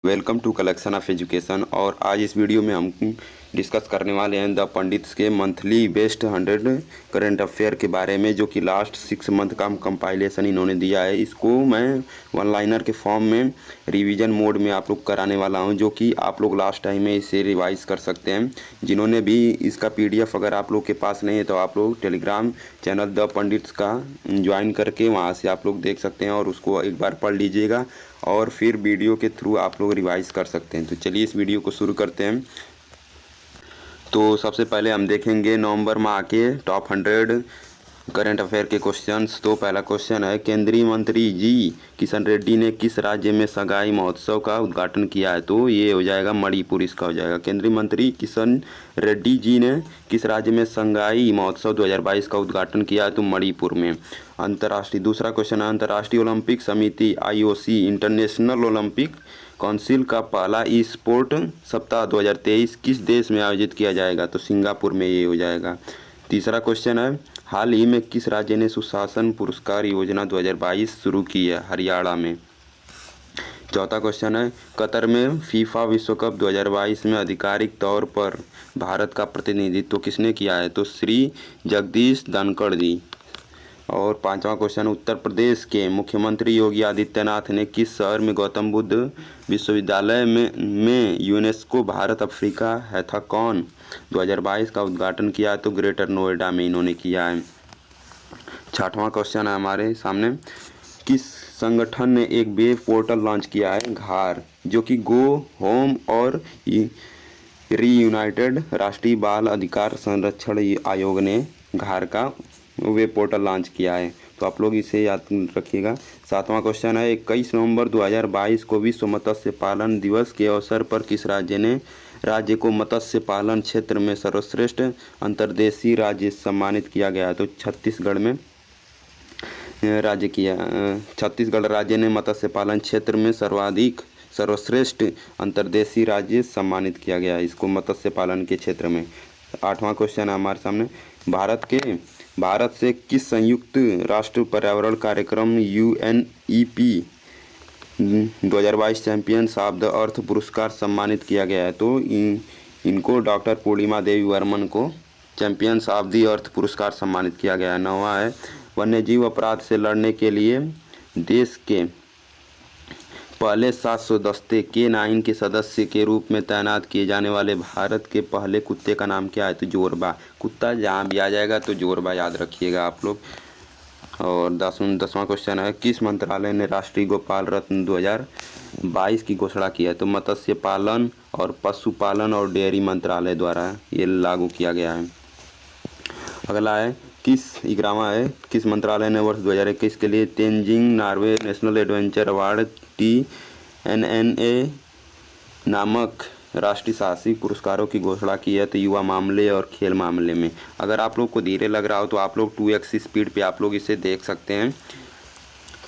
Welcome to collection of education. और आज इस वीडियो में हम डिस्कस करने वाले हैं द पंडित्स के मंथली बेस्ट 100 करंट अफेयर के बारे में, जो कि लास्ट 6 मंथ का कंपाइलेशन इन्होंने दिया है। इसको मैं वन लाइनर के फॉर्म में रिवीजन मोड में आप लोग कराने वाला हूं, जो कि आप लोग लास्ट टाइम में इसे रिवाइज कर सकते हैं। जिन्होंने भी इसका PDF अगर आप लोग के पास नहीं है तो आप लोग टेलीग्राम चैनल द पंडित्स का ज्वाइन करके वहाँ से आप लोग देख सकते हैं और उसको एक बार पढ़ लीजिएगा और फिर वीडियो के थ्रू आप लोग रिवाइज कर सकते हैं। तो चलिए इस वीडियो को शुरू करते हैं। तो सबसे पहले हम देखेंगे नवंबर माह के टॉप 100 करंट अफेयर के क्वेश्चंस। तो पहला क्वेश्चन है, केंद्रीय मंत्री जी किशन रेड्डी ने किस राज्य में सगाई महोत्सव का उद्घाटन किया है? तो ये हो जाएगा मणिपुर, इसका हो जाएगा। केंद्रीय मंत्री किशन रेड्डी जी ने किस राज्य में सगाई महोत्सव 2022 का उद्घाटन किया है? तो मणिपुर में। अंतर्राष्ट्रीय दूसरा क्वेश्चन है, अंतर्राष्ट्रीय ओलंपिक समिति IOC इंटरनेशनल ओलंपिक काउंसिल का पहला ई स्पोर्ट सप्ताह 2023 किस देश में आयोजित किया जाएगा? तो सिंगापुर में ये हो जाएगा। तीसरा क्वेश्चन है, हाल ही में किस राज्य ने सुशासन पुरस्कार योजना 2022 शुरू की है? हरियाणा में। चौथा क्वेश्चन है, कतर में फीफा विश्व कप 2022 में आधिकारिक तौर पर भारत का प्रतिनिधित्व किसने किया है? तो श्री जगदीश धनखड़ जी। और पांचवा क्वेश्चन, उत्तर प्रदेश के मुख्यमंत्री योगी आदित्यनाथ ने किस शहर में गौतम बुद्ध विश्वविद्यालय में यूनेस्को भारत अफ्रीका हैकाथॉन 2022 का उद्घाटन किया है? तो ग्रेटर नोएडा में इन्होंने किया है। छठवां क्वेश्चन है हमारे सामने, किस संगठन ने एक वेब पोर्टल लॉन्च किया है? घार, जो कि गो होम और रीयूनाइटेड राष्ट्रीय बाल अधिकार संरक्षण आयोग ने घार का वेब पोर्टल लॉन्च किया है। तो आप लोग इसे याद रखिएगा। सातवां क्वेश्चन है, 21 नवंबर 2022 को विश्व मत्स्य पालन दिवस के अवसर पर किस राज्य को मत्स्य पालन क्षेत्र में सर्वश्रेष्ठ अंतर्देशीय राज्य सम्मानित किया गया? तो छत्तीसगढ़ में छत्तीसगढ़ राज्य ने मत्स्य पालन क्षेत्र में सर्वश्रेष्ठ अंतर्देशीय राज्य सम्मानित किया गया इसको मत्स्य पालन के क्षेत्र में। आठवां क्वेश्चन है हमारे सामने, भारत से किस संयुक्त राष्ट्र पर्यावरण कार्यक्रम UNEP 2022 champions of the earth पुरस्कार सम्मानित किया गया है? तो इनको डॉक्टर पूर्णिमा देवी वर्मन को चैंपियंस ऑफ द अर्थ पुरस्कार सम्मानित किया गया है। नौवां है, वन्यजीव अपराध से लड़ने के लिए देश के पहले 700 दस्ते K9 के सदस्य के रूप में तैनात किए जाने वाले भारत के पहले कुत्ते का नाम क्या है? तो जोरबा। कुत्ता जहाँ भी आ जाएगा तो जोरबा याद रखिएगा आप लोग। और 10वां क्वेश्चन है, किस मंत्रालय ने राष्ट्रीय गोपाल रत्न 2022 की घोषणा की है? तो मत्स्य पालन और पशुपालन और डेयरी मंत्रालय द्वारा ये लागू किया गया है। अगला है, 11वां है, किस मंत्रालय ने वर्ष 2021 के लिए Tenzing Norway national adventure award TNNA नामक राष्ट्रीय साहसिक पुरस्कारों की घोषणा की है? तो युवा मामले और खेल मामले में। अगर आप लोग को धीरे लग रहा हो तो आप लोग 2x स्पीड पे आप लोग इसे देख सकते हैं,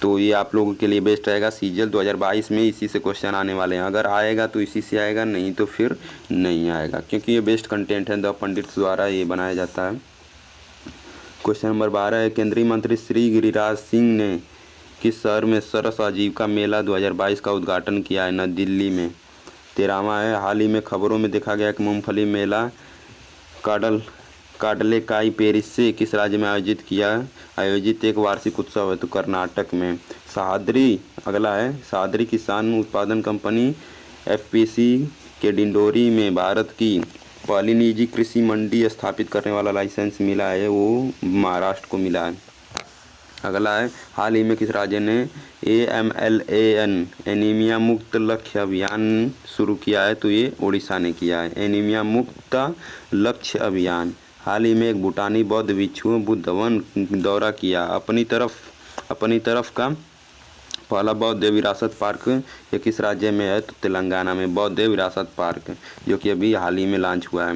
तो ये आप लोगों के लिए बेस्ट रहेगा। CGL 2022 में इसी से क्वेश्चन आने वाले हैं, अगर आएगा तो इसी से आएगा, नहीं तो फिर नहीं आएगा, क्योंकि ये बेस्ट कंटेंट है, द पंडित्स द्वारा ये बनाया जाता है। क्वेश्चन नंबर 12 है, केंद्रीय मंत्री श्री गिरिराज सिंह ने किस शहर में सरस आजीविका मेला 2022 का उद्घाटन किया है? नई दिल्ली में। 13वां है, हाल ही में खबरों में देखा गया कि मूंगफली मेला काडलेकाई पेरिस से किस राज्य में आयोजित एक वार्षिक उत्सव है? तो कर्नाटक में। अगला है, सह्याद्री किसान उत्पादन कंपनी FPC के डिंडोरी में भारत की पहली निजी कृषि मंडी स्थापित करने वाला लाइसेंस मिला है, वो महाराष्ट्र को मिला है। अगला है, हाल ही में किस राज्य ने AMLAN एनीमिया मुक्त लक्ष्य अभियान शुरू किया है? तो ये उड़ीसा ने किया है, एनीमिया मुक्त लक्ष्य अभियान। हाल ही में एक भूटानी बौद्ध भिक्षु बुद्ध वन दौरा किया। अपनी तरफ का पहला बौद्ध विरासत पार्क ये किस राज्य में है? तो तेलंगाना में बौद्ध विरासत पार्क, जो कि अभी हाल ही में लॉन्च हुआ है।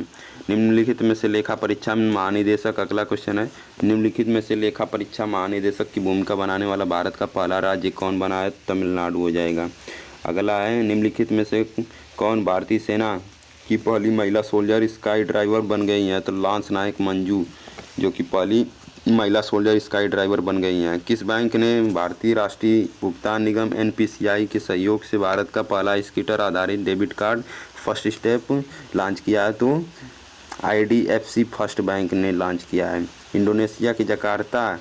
निम्नलिखित में से लेखा परीक्षा महानिदेशक, अगला क्वेश्चन है, निम्नलिखित में से लेखा परीक्षा महानिदेशक की भूमिका बनाने वाला भारत का पहला राज्य कौन बना है? तमिलनाडु हो जाएगा। अगला है, निम्नलिखित में से कौन भारतीय सेना की पहली महिला सोल्जर स्काई ड्राइवर बन गई हैं? तो लांस नायक मंजू, जो कि पहली महिला सोल्जर स्काई ड्राइवर बन गई हैं। किस बैंक ने भारतीय राष्ट्रीय भुगतान निगम एनपीसीआई के सहयोग से भारत का पहला स्कूटर आधारित debit card first step launch किया है? तो आईडीएफसी फर्स्ट बैंक ने लॉन्च किया है। इंडोनेशिया के जकार्ता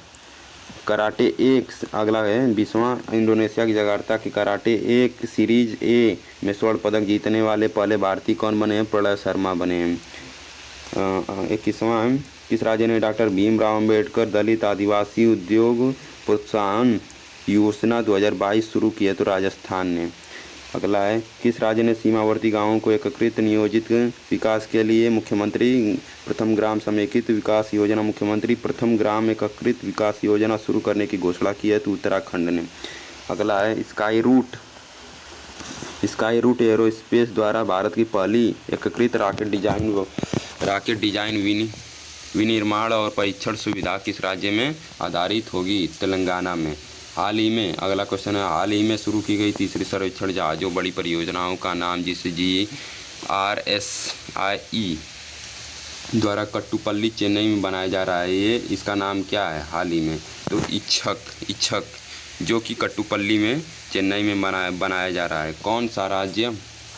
कराटे एक अगला है 20वां। इंडोनेशिया की जकार्ता की कराटे एक सीरीज ए में स्वर्ण पदक जीतने वाले पहले भारतीय कौन बने हैं? प्रलय शर्मा बने हैं। 21वां, किस राज्य ने डॉक्टर भीमराव अंबेडकर दलित आदिवासी उद्योग प्रोत्साहन योजना 2022 शुरू की है? तो राजस्थान ने। अगला है, किस राज्य ने सीमावर्ती गांवों को एकीकृत नियोजित विकास के लिए मुख्यमंत्री प्रथम ग्राम समेकित विकास योजना मुख्यमंत्री प्रथम ग्राम एकीकृत विकास योजना शुरू करने की घोषणा की है? तो उत्तराखंड ने। अगला है, स्काई रूट एरोस्पेस द्वारा भारत की पहली एकीकृत रॉकेट डिजाइन विनिर्माण और परीक्षण सुविधा किस राज्य में आधारित होगी? तेलंगाना में। हाल ही में, अगला क्वेश्चन है, हाल ही में शुरू की गई तीसरी सर्वेक्षण जहाजों बड़ी परियोजनाओं का नाम जिसे GRSIE द्वारा कट्टुपल्ली चेन्नई में बनाया जा रहा है, ये इसका नाम क्या है हाल ही में? तो इच्छक जो कि कट्टुपल्ली में चेन्नई में बनाया जा रहा है। कौन सा राज्य,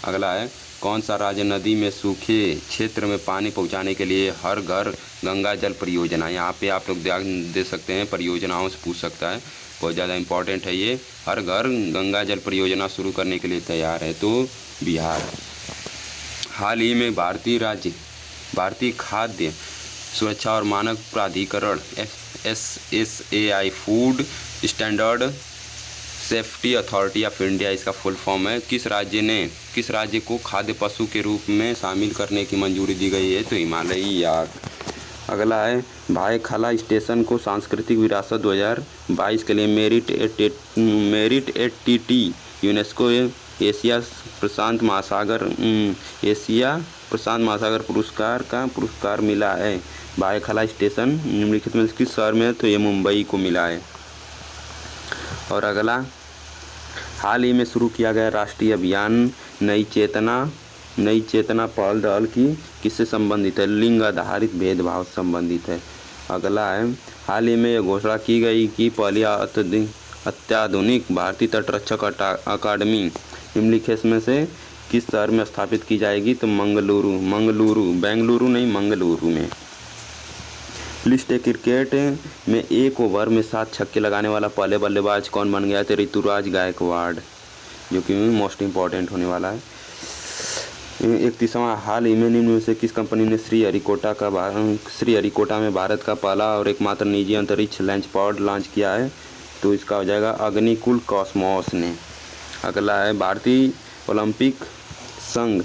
अगला है, कौन सा राज्य नदी में सूखे क्षेत्र में पानी पहुंचाने के लिए हर घर गंगा जल परियोजना, यहाँ पे आप लोग ध्यान दे सकते हैं, परियोजनाओं से पूछ सकता है, बहुत ज़्यादा इम्पोर्टेंट है ये, हर घर गंगा जल परियोजना शुरू करने के लिए तैयार है? तो बिहार। हाल ही में भारतीय खाद्य सुरक्षा और मानक प्राधिकरण FSSAI food standard safety authority of India इसका फुल फॉर्म है, किस राज्य को खाद्य पशु के रूप में शामिल करने की मंजूरी दी गई है? तो हिमालयी याक। अगला है, भायखला स्टेशन को सांस्कृतिक विरासत 2022 के लिए मेरिट एटीटी यूनेस्को एशिया प्रशांत महासागर पुरस्कार मिला है। भायखला स्टेशन निम्नलिखित में किस शहर में है? तो ये मुंबई को मिला है। और अगला, हाल ही में शुरू किया गया राष्ट्रीय अभियान नई चेतना पहल दल की किससे संबंधित है? लिंग आधारित भेदभाव संबंधित है। अगला है, हाल ही में यह घोषणा की गई कि पहली अत्याधुनिक भारतीय तटरक्षक अकादमी निम्नलिखित में से किस शहर में स्थापित की जाएगी? तो बेंगलुरु में। लिस्ट ए क्रिकेट में एक ओवर में 7 छक्के लगाने वाला पहले बल्लेबाज कौन बन गया? तो ऋतुराज गायकवाड़, जो कि मोस्ट इम्पॉर्टेंट होने वाला है। 31वां, हाल ही में निम्न में से किस कंपनी ने श्रीहरिकोटा में भारत का पहला और एकमात्र निजी अंतरिक्ष लॉन्च पैड लॉन्च किया है? तो इसका हो जाएगा अग्निकुल कॉस्मोस ने। अगला है, भारतीय ओलंपिक संघ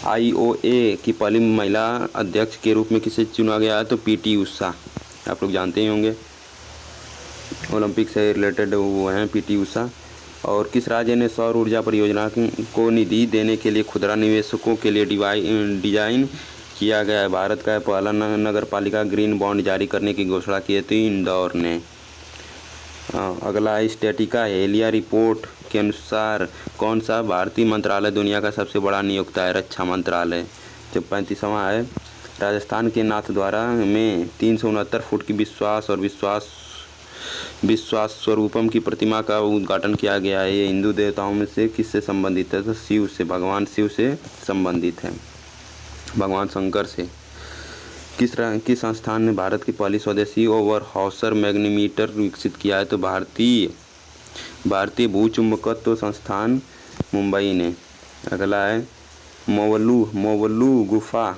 IOA की पहली महिला अध्यक्ष के रूप में किसे चुना गया है? तो PT उषा, आप लोग जानते ही होंगे, ओलंपिक से रिलेटेड वो हैं PT उषा। और किस राज्य ने सौर ऊर्जा परियोजना को निधि देने के लिए खुदरा निवेशकों के लिए डिजाइन किया गया है? भारत का पहला नगर पालिका ग्रीन बॉन्ड जारी करने की घोषणा की है? तो इंदौर ने। अगला है, स्टैटिका हेलिया रिपोर्ट के अनुसार कौन सा भारतीय मंत्रालय दुनिया का सबसे बड़ा नियोक्ता है? रक्षा मंत्रालय। जो 35वां है, राजस्थान के नाथद्वारा में 369 फुट की विश्वास स्वरूपम की प्रतिमा का उद्घाटन किया गया है। ये हिंदू देवताओं में से किससे संबंधित है? तो शिव से, भगवान शिव से संबंधित है, भगवान शंकर से। किस संस्थान ने भारत की पहली स्वदेशी ओवरहॉसर मैग्नीमीटर विकसित किया है? तो भारतीय भूचुंबकत्व संस्थान मुंबई ने। अगला है, मोवलू गुफा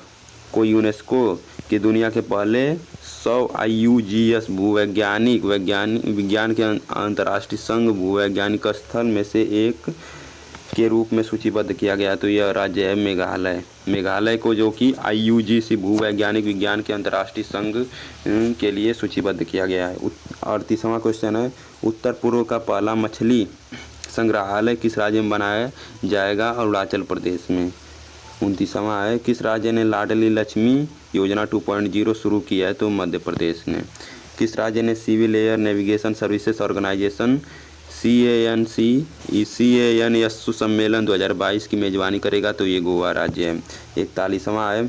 को यूनेस्को के दुनिया के पहले 100 IUGS विज्ञान के अंतर्राष्ट्रीय संघ भूवैज्ञानिक स्थल में से एक के रूप में सूचीबद्ध किया गया। तो यह राज्य है मेघालय को, जो कि IUGC भूवैज्ञानिक विज्ञान के अंतर्राष्ट्रीय संघ के लिए सूचीबद्ध किया गया है। 38वां क्वेश्चन है, उत्तर पूर्व का पहला मछली संग्रहालय किस राज्य में बनाया जाएगा? अरुणाचल प्रदेश में। 29वां है, किस राज्य ने लाडली लक्ष्मी योजना 2.0 शुरू किया है? तो मध्य प्रदेश ने। किस राज्य ने civil air navigation services organization CANSU सम्मेलन 2022 की मेजबानी करेगा? तो ये गोवा राज्य है। 41वां है,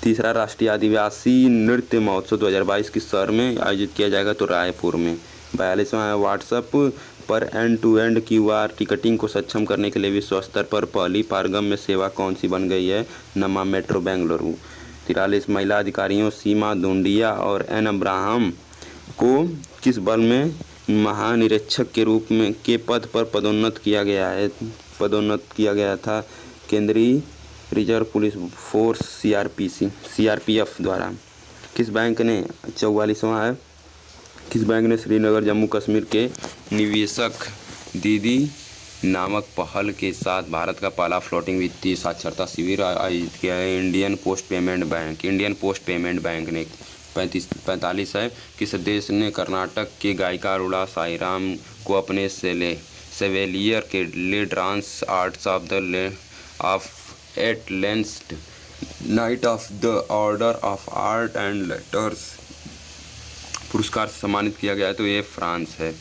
तीसरा राष्ट्रीय आदिवासी नृत्य महोत्सव 2022 किस शहर में आयोजित किया जाएगा? तो रायपुर में। 42वां है व्हाट्सएप पर end to end QR ticketing को सक्षम करने के लिए विश्व स्तर पर पहली पारगम्य सेवा कौन सी बन गई है? नमा मेट्रो बेंगलुरु। 43 महिला अधिकारियों सीमा धुंडिया और एन अब्राहम को किस बल में महानिरीक्षक के रूप में के पद पर पदोन्नत किया गया था? केंद्रीय रिजर्व पुलिस फोर्स सीआरपीएफ द्वारा। किस बैंक ने 44वां है किस बैंक ने श्रीनगर जम्मू कश्मीर के निवेशक दीदी नामक पहल के साथ भारत का पहला फ्लोटिंग वित्तीय साक्षरता शिविर आयोजित किया है? इंडियन पोस्ट पेमेंट बैंक ने। 45 है किस देश ने कर्नाटक के गायिका अरुणा साईराम को अपने सेवेलियर के ले डांस आर्ट्स ऑफ एटलेंस्ट knight of the order of art and letters पुरस्कार से सम्मानित किया गया है? तो ये फ्रांस है।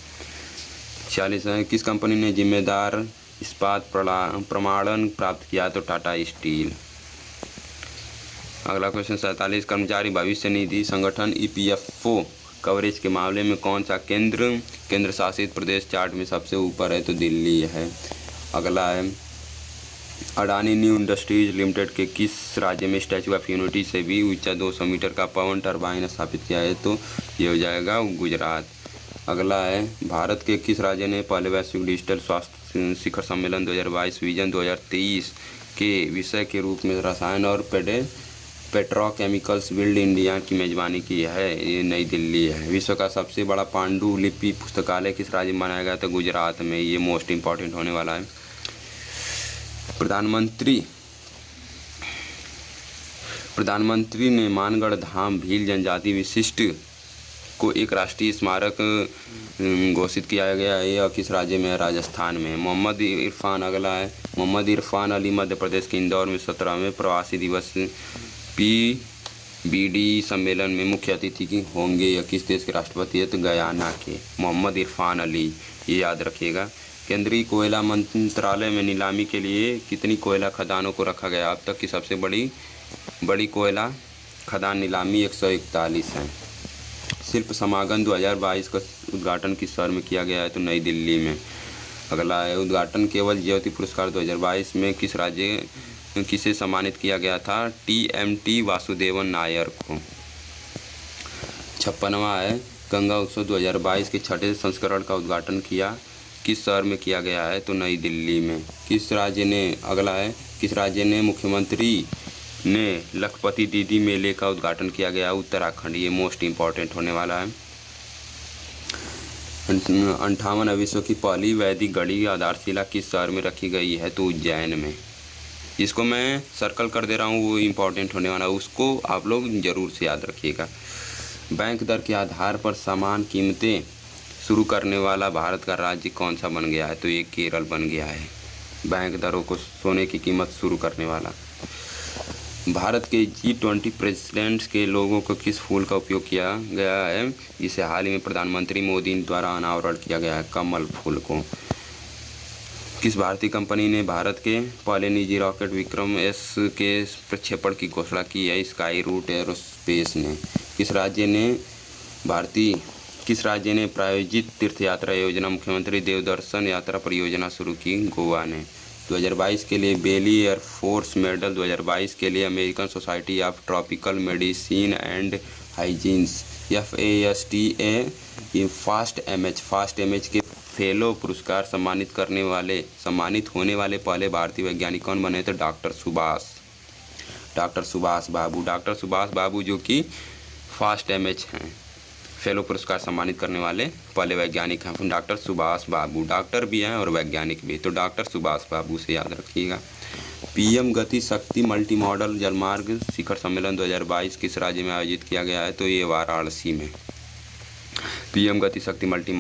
46 है किस कंपनी ने जिम्मेदार इस्पात प्रमाणन प्राप्त किया? तो टाटा स्टील। अगला क्वेश्चन 47 कर्मचारी भविष्य निधि संगठन ईपीएफओ कवरेज के मामले में कौन सा केंद्र शासित प्रदेश चार्ट में सबसे ऊपर है? तो दिल्ली है। अगला है अडानी न्यू इंडस्ट्रीज लिमिटेड के किस राज्य में स्टैचू ऑफ यूनिटी से भी ऊंचा 200 मीटर का पवन टरबाइन स्थापित किया है? तो ये हो जाएगा गुजरात। अगला है भारत के किस राज्य ने पहले वैश्विक डिजिटल स्वास्थ्य शिखर सम्मेलन 2022 विजन 2023 के विषय के रूप में रसायन और पेट्रोकेमिकल्स बिल्ड इंडिया की मेजबानी की है? ये नई दिल्ली है। विश्व का सबसे बड़ा पांडुलिपि पुस्तकालय किस राज्य में बनाया गया? तो गुजरात में। ये मोस्ट इम्पॉर्टेंट होने वाला है। प्रधानमंत्री ने मानगढ़ धाम भील जनजाति विशिष्ट को एक राष्ट्रीय स्मारक घोषित किया गया है? यह किस राज्य में है? राजस्थान में। मोहम्मद इरफान अगला है मोहम्मद इरफान अली मध्य प्रदेश के इंदौर में 17वें प्रवासी दिवस पीबीडी सम्मेलन में मुख्य अतिथि होंगे? यह किस देश के राष्ट्रपति है? तो गयाना के मोहम्मद इरफान अली। ये याद रखिएगा। केंद्रीय कोयला मंत्रालय में नीलामी के लिए कितनी कोयला खदानों को रखा गया? अब तक की सबसे बड़ी कोयला खदान नीलामी 141 है। शिल्प समागम 2022 का उद्घाटन किस शहर में किया गया है? तो नई दिल्ली में। अगला है उद्घाटन केवल ज्योति पुरस्कार 2022 में किसे सम्मानित किया गया था? टीएमटी वासुदेवन नायर को। 56वां है गंगा उत्सव 2022 के छठे संस्करण का उद्घाटन किस शहर में किया गया है? तो नई दिल्ली में। किस राज्य ने मुख्यमंत्री ने लखपति दीदी मेले का उद्घाटन किया गया? उत्तराखंड। ये मोस्ट इम्पॉर्टेंट होने वाला है। 58 विश्व की पहली वैदिक घड़ी आधारशिला किस शहर में रखी गई है? तो उज्जैन में। इसको मैं सर्कल कर दे रहा हूँ, वो इम्पॉर्टेंट होने वाला है, उसको आप लोग ज़रूर से याद रखिएगा। बैंक दर के आधार पर समान कीमतें शुरू करने वाला भारत का राज्य कौन सा बन गया है? तो ये केरल बन गया है। बैंक दरों को सोने की कीमत शुरू करने वाला। भारत के G20 प्रेसिडेंट्स के लोगों को किस फूल का उपयोग किया गया है, जिसे हाल ही में प्रधानमंत्री मोदी द्वारा अनावरण किया गया है? कमल फूल को। किस भारतीय कंपनी ने भारत के पहले निजी रॉकेट विक्रम एस के प्रक्षेपण की घोषणा की है? स्काई रूट एरोस्पेस ने। किस राज्य ने प्रायोजित तीर्थयात्रा योजना मुख्यमंत्री देवदर्शन यात्रा परियोजना शुरू की? गोवा ने। 2022 के लिए बेली एयरफोर्स मेडल 2022 के लिए American Society of Tropical Medicine and Hygiene's FASTA FAST MH के फेलो पुरस्कार सम्मानित होने वाले पहले भारतीय वैज्ञानिक कौन बने? तो डॉक्टर सुभाष बाबू जो कि फास्ट एमएच हैं, फेलो पुरस्कार सम्मानित करने वाले पहले वैज्ञानिक हैं डॉक्टर सुभाष बाबू। डॉक्टर भी हैं और वैज्ञानिक भी, तो डॉक्टर सुभाष बाबू से याद रखिएगा। पीएम गति शक्ति मल्टी मॉडल जलमार्ग शिखर सम्मेलन 2022 किस राज्य में आयोजित किया गया है? तो ये वाराणसी में। पीएम गति शक्ति मल्टी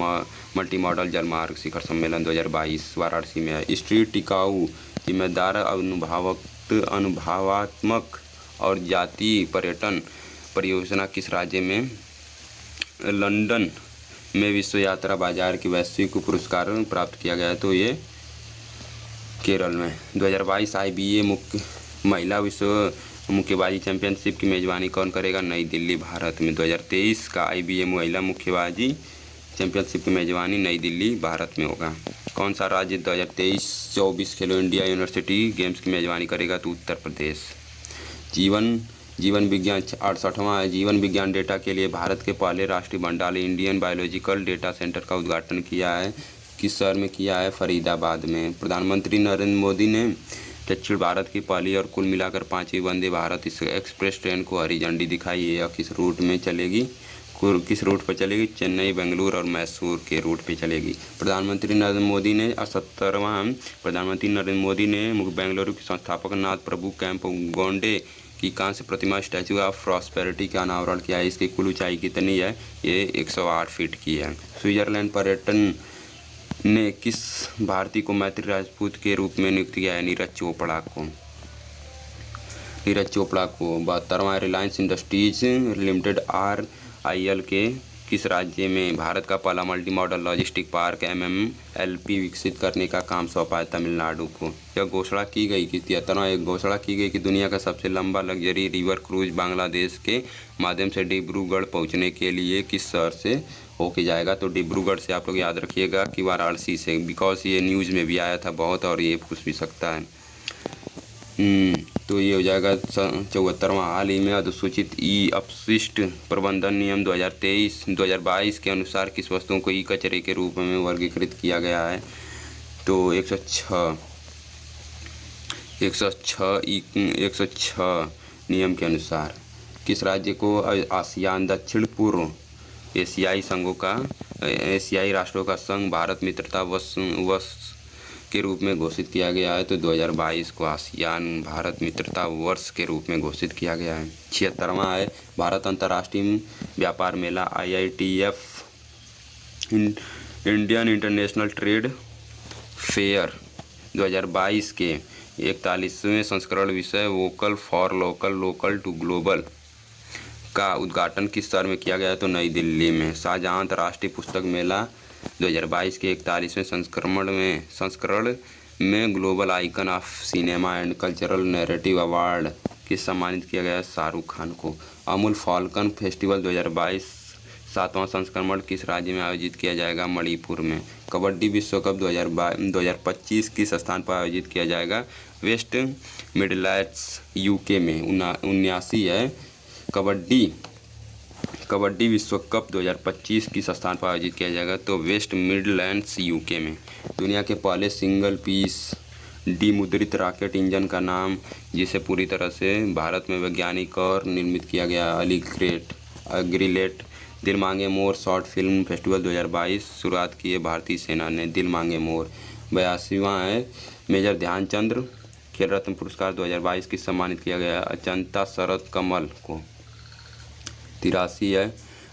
मॉडल जलमार्ग शिखर सम्मेलन 2022 वाराणसी में है। स्ट्रीट टिकाऊ जिम्मेदार अनुभवात्मक और जातीय पर्यटन परियोजना किस राज्य में? लंदन में विश्व यात्रा बाजार के वैश्विक पुरस्कार प्राप्त किया गया है, तो ये केरल में। 2022 IBA मुख्य महिला विश्व मुक्केबाजी चैंपियनशिप की मेज़बानी कौन करेगा? नई दिल्ली, भारत में। 2023 का IBA महिला मुक्केबाजी चैंपियनशिप की मेज़बानी नई दिल्ली, भारत में होगा। कौन सा राज्य 2023-24 खेलो इंडिया यूनिवर्सिटी गेम्स की मेज़बानी करेगा? तो उत्तर प्रदेश। जीवन विज्ञान 68वां है। जीवन विज्ञान डेटा के लिए भारत के पहले राष्ट्रीय भंडार इंडियन बायोलॉजिकल डेटा सेंटर का उद्घाटन किया है। किस शहर में किया है? फरीदाबाद में। प्रधानमंत्री नरेंद्र मोदी ने दक्षिण भारत की पहली और कुल मिलाकर 5वीं वंदे भारत एक्सप्रेस ट्रेन को हरी झंडी दिखाई है। यह किस रूट में चलेगी? किस रूट पर चलेगी? चेन्नई, बेंगलुरु और मैसूर के रूट पे चलेगी। प्रधानमंत्री नरेंद्र मोदी ने 70वां प्रधानमंत्री नरेंद्र मोदी ने बेंगलुरु के संस्थापक नाथ प्रभु कैंपगोंडे की कांस्य प्रतिमा स्टैचू ऑफ प्रॉस्पेरिटी का अनावरण किया है। इसकी कुल ऊंचाई कितनी है? ये 108 फीट की है। स्विट्जरलैंड पर्यटन ने किस भारतीय को मैत्री राजपूत के रूप में नियुक्त किया है? नीरज चोपड़ा को। 72वां रिलायंस इंडस्ट्रीज लिमिटेड RIL के किस राज्य में भारत का पहला multi modal logistic park MMLP विकसित करने का काम सौंपा है? तमिलनाडु को। यह घोषणा की गई कि 73वां घोषणा की गई कि दुनिया का सबसे लंबा लग्जरी रिवर क्रूज बांग्लादेश के माध्यम से डिब्रूगढ़ पहुंचने के लिए किस शहर से होके जाएगा? तो डिब्रूगढ़ से। आप लोग याद रखिएगा कि वाराणसी से, बिकॉज ये न्यूज़ में भी आया था बहुत और ये पूछ भी सकता है। तो ये हो जाएगा 74वां। हाल ही में अधिसूचित अपशिष्ट प्रबंधन नियम 2022 के अनुसार किस वस्तुओं को कचरे के रूप में वर्गीकृत किया गया है? तो 106 नियम के अनुसार। किस राज्य को आसियान दक्षिण पूर्व एशियाई राष्ट्रों का संघ भारत मित्रता वर्ष के रूप में घोषित किया गया है? तो 2022 को आसियान भारत मित्रता वर्ष के रूप में घोषित किया गया है। 76वां है भारत अंतर्राष्ट्रीय व्यापार मेला IITF Indian International Trade Fair 2022 के 41वें संस्करण विषय vocal for local, local to global का उद्घाटन किस शहर में किया गया? तो नई दिल्ली में। शाहजहां अंतर्राष्ट्रीय पुस्तक मेला 2022 के 41वें संस्करण में global icon of cinema and cultural narrative award किस सम्मानित किया गया? शाहरुख खान को। अमूल फाल्कन फेस्टिवल 2022 7वां संस्करण किस राज्य में आयोजित किया जाएगा? मणिपुर में। कबड्डी विश्व कप 2025 किस स्थान पर आयोजित किया जाएगा? वेस्ट मिडलैंड्स UK में। 79 है कबड्डी विश्व कप 2025 किस स्थान पर आयोजित किया जाएगा? तो वेस्ट मिडलैंड्स UK में। दुनिया के पहले सिंगल पीस डिमुद्रित रॉकेट इंजन का नाम, जिसे पूरी तरह से भारत में वैज्ञानिक और निर्मित किया गया? अग्रिलेट। दिल मांगे मोर शॉर्ट फिल्म फेस्टिवल 2022 शुरुआत की है भारतीय सेना ने। दिल मांगे मोर। 82वां है मेजर ध्यानचंद खेल रत्न पुरस्कार 2022 किस सम्मानित किया गया? अचंता शरद कमल को। 83 है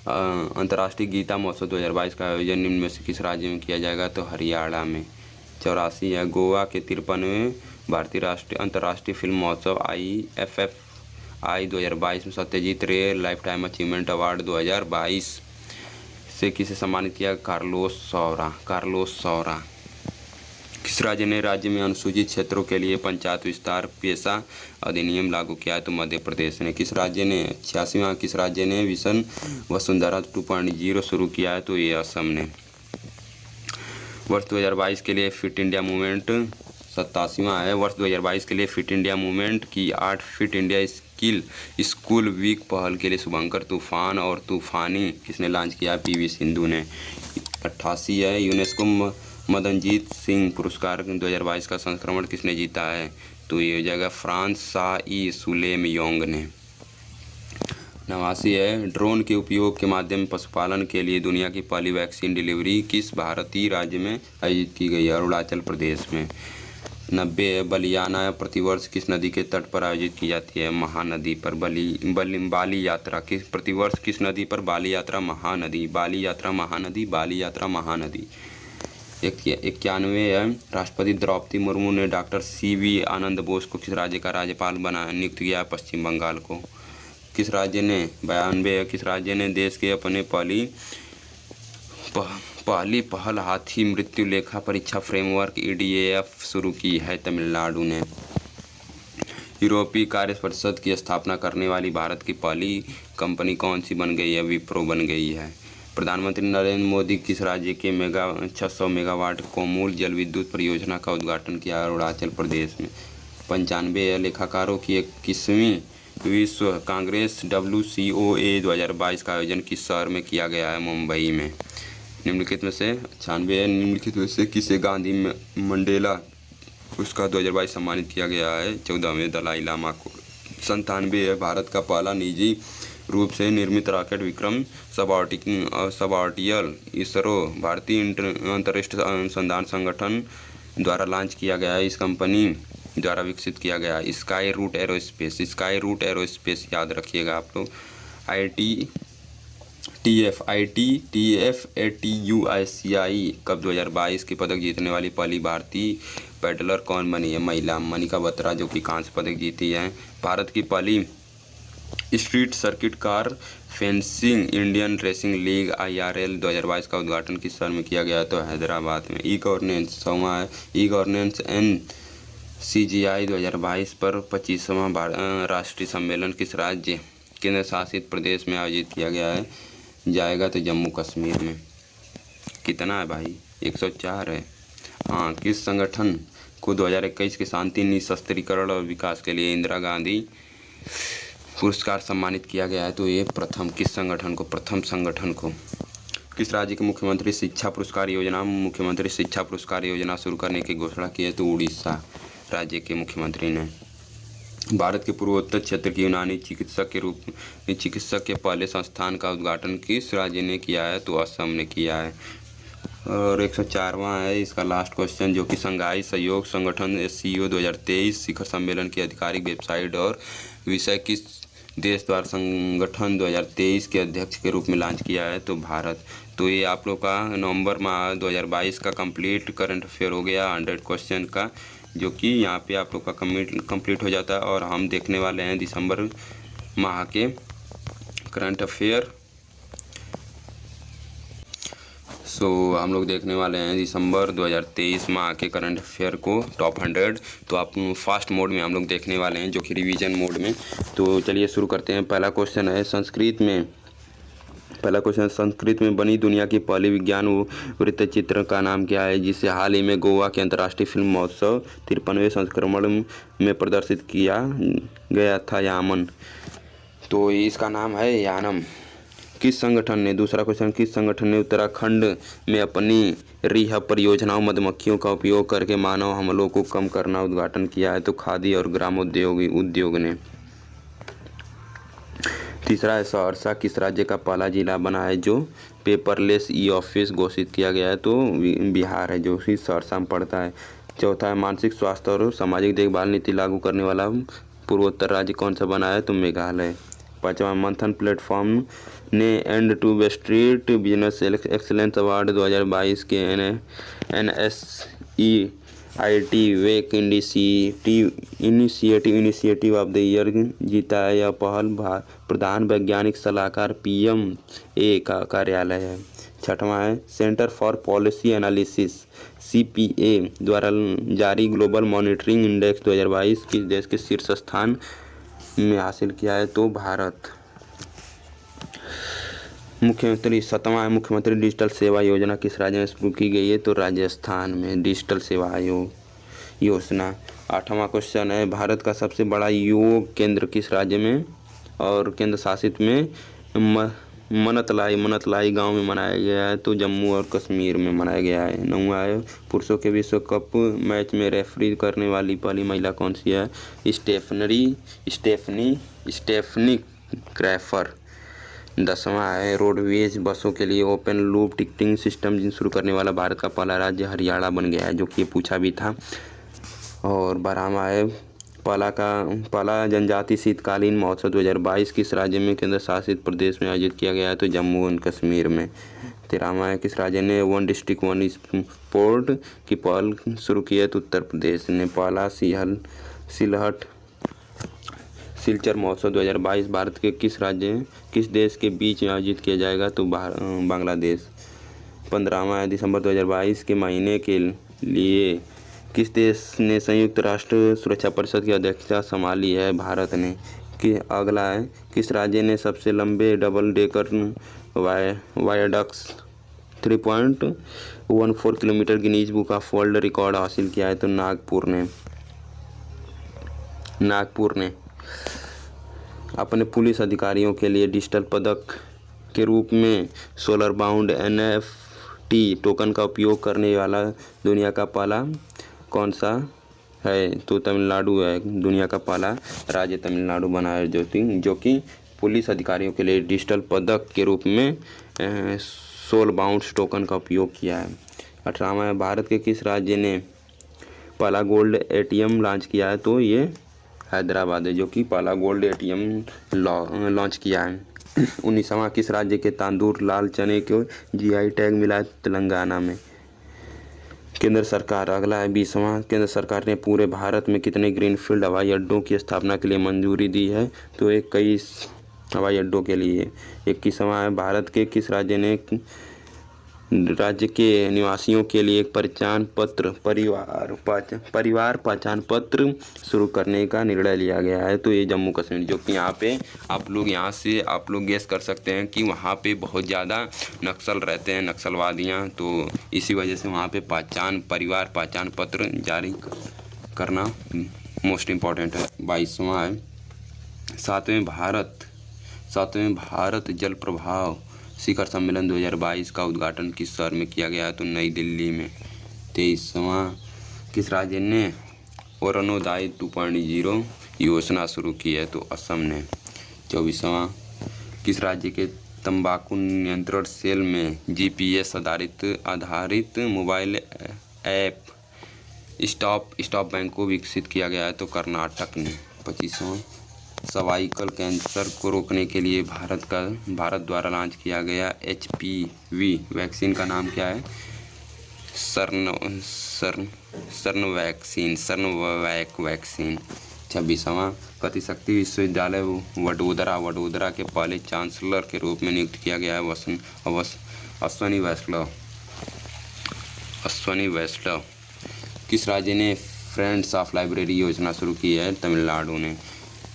अंतर्राष्ट्रीय गीता महोत्सव 2022 का आयोजन निम्न में से किस राज्य में किया जाएगा? तो हरियाणा में। 84 है गोवा के 53वें भारतीय अंतर्राष्ट्रीय फिल्म महोत्सव IFFI 2022 में सत्यजीत रे लाइफ टाइम अचीवमेंट अवार्ड 2022 से किसे सम्मानित किया? कार्लोस सौरा। किस राज्य ने राज्य में अनुसूचित क्षेत्रों के लिए पंचायत विस्तार पेशा अधिनियम लागू किया है? तो मध्य प्रदेश ने। किस राज्य ने विजन वसुंधरा 2.0 शुरू किया है? तो ये असम ने। वर्ष 2022 के लिए फिट इंडिया मूवमेंट 87वां है वर्ष 2022 के लिए फिट इंडिया मूवमेंट की 8 फिट इंडिया स्कूल वीक पहल के लिए शुभंकर तूफान और तूफानी किसने लॉन्च किया? PV सिंधु ने। 88 है यूनेस्को मदनजीत सिंह पुरस्कार 2022 का संस्करण किसने जीता है? तो ये हो जाएगा फ्रांस शाह सुलेमयोंग ने। 89 है ड्रोन के उपयोग के माध्यम पशुपालन के लिए दुनिया की पहली वैक्सीन डिलीवरी किस भारतीय राज्य में आयोजित की गई है? अरुणाचल प्रदेश में। 90 है बलियाना प्रतिवर्ष किस नदी के तट पर आयोजित की जाती है? महानदी पर। बाली यात्रा प्रतिवर्ष किस नदी पर? बाली यात्रा महानदी। 91 है राष्ट्रपति द्रौपदी मुर्मू ने डॉक्टर CV आनंद बोस को किस राज्य का राज्यपाल नियुक्त किया? पश्चिम बंगाल को। किस राज्य ने 92 है किस राज्य ने देश के अपने पहली पहल हाथी मृत्यु लेखा परीक्षा फ्रेमवर्क EDAF शुरू की है? तमिलनाडु ने। यूरोपीय कार्य परिषद की स्थापना करने वाली भारत की पहली कंपनी कौन सी बन गई है? विप्रो बन गई है। प्रधानमंत्री नरेंद्र मोदी किस राज्य के 600 मेगावाट कोमूल जल विद्युत परियोजना का उद्घाटन किया? अरुणाचल प्रदेश में। 95 लेखाकारों की 21वीं विश्व कांग्रेस WCOA 2022 का आयोजन किस शहर में किया गया है? मुंबई में। निम्नलिखित में से 96 किसे गांधी मंडेला पुरस्कार 2022 सम्मानित किया गया है? 14वें दलाई लामा को। 97 भारत का पहला निजी रूप से निर्मित रॉकेट विक्रम सबऑर्बिटल इसरो भारतीय अंतरिक्ष अनुसंधान संगठन द्वारा लॉन्च किया गया है। इस कंपनी द्वारा विकसित किया गया स्काई रूट एरोस्पेस याद रखिएगा आप लोग। ITTF कप 2022 के पदक जीतने वाली पहली भारतीय पैडलर कौन बनी है? महिला मनिका बत्रा, जो कि कांस्य पदक जीती है। भारत की पहली street circuit car fencing Indian racing league IRL 2022 का उद्घाटन किस शहर में किया गया? तो हैदराबाद में। ई गवर्नेंस NCGI 2022 पर 25वां राष्ट्रीय सम्मेलन किस राज्य केंद्र शासित प्रदेश में आयोजित किया गया है? जाएगा तो जम्मू कश्मीर में। कितना है भाई? 104 है। हाँ, किस संगठन को 2021 के शांति निशस्त्रीकरण और विकास के लिए इंदिरा गांधी पुरस्कार सम्मानित किया गया है? तो ये प्रथम संगठन को। किस राज्य के मुख्यमंत्री शिक्षा पुरस्कार योजना शुरू करने की घोषणा की है? तो उड़ीसा राज्य के मुख्यमंत्री ने। भारत के पूर्वोत्तर क्षेत्र की यूनानी चिकित्सक के रूप में चिकित्सक के पहले संस्थान का उद्घाटन किस राज्य ने किया है? तो असम ने किया है। और 104वां है इसका लास्ट क्वेश्चन, जो कि संघाई सहयोग संगठन SCO 2023 शिखर सम्मेलन की आधिकारिक वेबसाइट और विषय किस देश द्वारा संगठन 2023 के अध्यक्ष के रूप में लॉन्च किया है? तो भारत। तो ये आप लोग का नवंबर माह 2022 का कंप्लीट करंट अफेयर हो गया 100 क्वेश्चन का, जो कि यहाँ पे आप लोग का कंप्लीट हो जाता है। और हम देखने वाले हैं दिसंबर माह के करंट अफेयर। हम लोग देखने वाले हैं दिसंबर 2023 माह के करंट अफेयर को टॉप 100। तो आप फास्ट मोड में हम लोग देखने वाले हैं, जो कि रिवीजन मोड में। तो चलिए शुरू करते हैं। पहला क्वेश्चन है संस्कृत में बनी दुनिया की पहली विज्ञान वृत्तचित्र का नाम क्या है, जिसे हाल ही में गोवा के अंतर्राष्ट्रीय फिल्म महोत्सव 53वें संस्करण में प्रदर्शित किया गया था? यामन। तो इसका नाम है यानम। दूसरा क्वेश्चन, किस संगठन ने उत्तराखंड में अपनी रिहा परियोजनाओं मधुमक्खियों का उपयोग करके मानव हमलों को कम करना उद्घाटन किया है? तो खादी और ग्रामोद्योग ने। तीसरा है सहरसा किस राज्य का पहला जिला बना है जो पेपरलेस ई-ऑफिस घोषित किया गया है? तो बिहार है, जो कि सहरसा में पड़ता है। चौथा है मानसिक स्वास्थ्य और सामाजिक देखभाल नीति लागू करने वाला पूर्वोत्तर राज्य कौन सा बना है? तो मेघालय। पाँचवा, मंथन प्लेटफॉर्म ने end to street business excellence award 2022 के NSEIT wake initiative of the year जीता है। यह पहल प्रधान वैज्ञानिक सलाहकार PMA का कार्यालय है। छठवां है centre for policy analysis CPA द्वारा जारी ग्लोबल मॉनिटरिंग इंडेक्स 2022 किस देश के शीर्ष स्थान में हासिल किया है? तो भारत। सातवां है मुख्यमंत्री डिजिटल सेवा योजना किस राज्य में शुरू की गई है? तो राजस्थान में डिजिटल सेवा योजना। आठवां क्वेश्चन है भारत का सबसे बड़ा योग केंद्र किस राज्य में और केंद्र शासित में मनतलाई गांव में मनाया गया है? तो जम्मू और कश्मीर में मनाया गया है। नौवां है पुरुषों के विश्व कप मैच में रेफरी करने वाली पहली महिला कौन सी है? स्टेफनी क्रैफर। 10वां है रोडवेज बसों के लिए ओपन लूप टिकटिंग सिस्टम शुरू करने वाला भारत का पहला राज्य हरियाणा बन गया है, जो कि पूछा भी था। और 12वां है पहला जनजातीय शीतकालीन महोत्सव 2022 किस राज्य में केंद्र शासित प्रदेश में आयोजित किया गया है? तो जम्मू एंड कश्मीर में। 13वां है किस राज्य ने वन डिस्ट्रिक्ट वन स्पोर्ट की पहल शुरू की है? तो उत्तर प्रदेश ने। पहला सिलचर महोत्सव 2022 भारत के किस देश के बीच में आयोजित किया जाएगा? तो बांग्लादेश। 15वां दिसंबर 2022 के महीने के लिए किस देश ने संयुक्त राष्ट्र सुरक्षा परिषद की अध्यक्षता संभाली है? भारत ने। कि अगला है, किस राज्य ने सबसे लंबे double decker viaducts 3.14 kilometre Guinness book of world record हासिल किया है? तो नागपुर ने। अपने पुलिस अधिकारियों के लिए डिजिटल पदक के रूप में सोलर बाउंड NFT टोकन का उपयोग करने वाला दुनिया का पहला कौन सा है? तो तमिलनाडु है। दुनिया का पहला राज्य तमिलनाडु बना है जो कि पुलिस अधिकारियों के लिए डिजिटल पदक के रूप में सोल बाउंड टोकन का उपयोग किया है। 18वां है, भारत के किस राज्य ने पहला गोल्ड ATM लॉन्च किया है? तो ये हैदराबाद है जो कि पहला गोल्ड ATM लॉन्च किया है। 19वां, किस राज्य के तांदूर लाल चने को GI टैग मिला है? तेलंगाना में। केंद्र सरकार। अगला है 20वां, केंद्र सरकार ने पूरे भारत में कितने ग्रीनफील्ड हवाई अड्डों की स्थापना के लिए मंजूरी दी है? तो 21 हवाई अड्डों के लिए। 21वां है, भारत के किस राज्य के निवासियों के लिए एक पहचान पत्र परिवार पहचान पत्र शुरू करने का निर्णय लिया गया है? तो ये जम्मू कश्मीर, जो कि यहाँ पे आप लोग गेस कर सकते हैं कि वहाँ पे बहुत ज़्यादा नक्सल रहते हैं, नक्सलवादियाँ, तो इसी वजह से वहाँ पे परिवार पहचान पत्र जारी करना मोस्ट इम्पॉर्टेंट है। 22वां है, सातवें भारत जल प्रभाव शिखर सम्मेलन 2022 का उद्घाटन किस शहर में किया गया है? तो नई दिल्ली में। 23वां, किस राज्य ने अरुणोदय 2.0 योजना शुरू की है? तो असम ने। 24वां, किस राज्य के तंबाकू नियंत्रण सेल में GPS आधारित मोबाइल ऐप स्टॉप बैंक को विकसित किया गया है? तो कर्नाटक ने। 25वां, सर्वाइकल कैंसर को रोकने के लिए भारत द्वारा लॉन्च किया गया HPV वैक्सीन का नाम क्या है? सर्नवैक वैक्सीन। 26वां, गतिशक्ति विश्वविद्यालय वडोदरा के पहले चांसलर के रूप में नियुक्त किया गया है अश्वनी वैष्णव। किस राज्य ने फ्रेंड्स ऑफ लाइब्रेरी योजना शुरू की है? तमिलनाडु ने।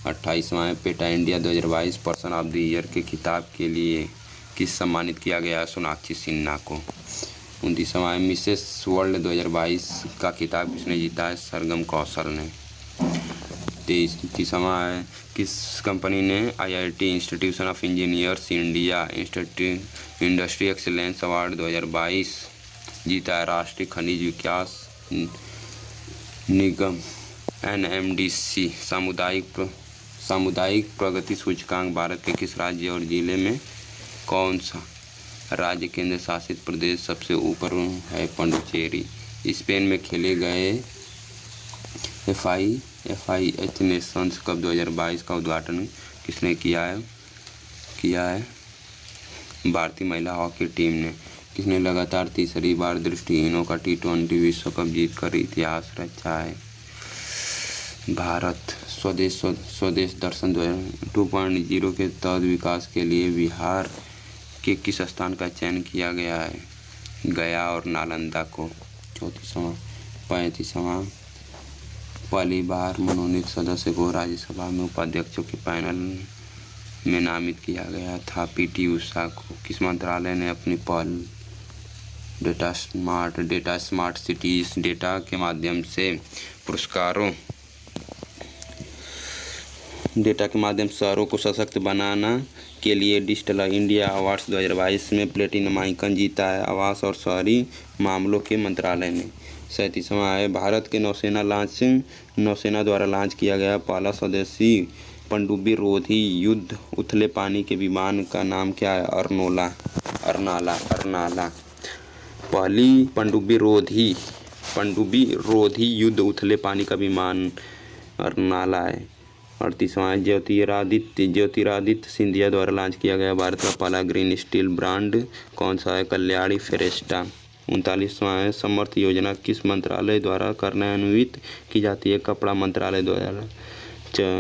28वां, PETA India 2022 person of the year के खिताब के लिए किस सम्मानित किया गया? सोनाक्षी सिन्हा को। 29वां, मिसेस वर्ल्ड 2022 का खिताब किसने जीता है? सरगम कौशल ने। 30वां है, किस कंपनी ने IIT institution of engineers India industry excellence award 2022 जीता है? राष्ट्रीय खनिज विकास निगम NMDC। सामुदायिक प्रगति सूचकांक भारत के किस राज्य और जिले में कौन सा राज्य केंद्र शासित प्रदेश सबसे ऊपर है? पुडुचेरी। स्पेन में खेले गए FIH नेशंस कप 2022 का उद्घाटन किसने किया है? भारतीय महिला हॉकी टीम ने। किसने लगातार तीसरी बार दृष्टिहीनों का T20 विश्व कप जीतकर इतिहास रचा है? भारत। स्वदेश दर्शन 2.0 के तहत विकास के लिए बिहार के किस स्थान का चयन किया गया है? गया और नालंदा को। 35वां, पहली बार मनोनीत सदस्य को राज्यसभा में उपाध्यक्षों के पैनल में नामित किया गया था? PT उषा को। किस मंत्रालय ने अपनी पहल डेटा स्मार्ट सिटीज डेटा के माध्यम से शहरों को सशक्त बनाना के लिए डिजिटल इंडिया अवार्ड्स 2022 में प्लेटिनम आइकन जीता है? आवास और शहरी मामलों के मंत्रालय ने। 37वां है, भारत के नौसेना द्वारा लॉन्च किया गया पहला स्वदेशी पनडुब्बी रोधी युद्ध उथले पानी के विमान का नाम क्या है? अरनाला। पहली पनडुब्बी रोधी युद्ध उथले पानी का विमान अरनाला है। 38वां, ज्योतिरादित्य सिंधिया द्वारा लॉन्च किया गया भारत का पहला ग्रीन स्टील ब्रांड कौन सा है? कल्याणी फेरेस्टा। 39वां है, समर्थ योजना किस मंत्रालय द्वारा कार्यान्वित की जाती है? कपड़ा मंत्रालय द्वारा।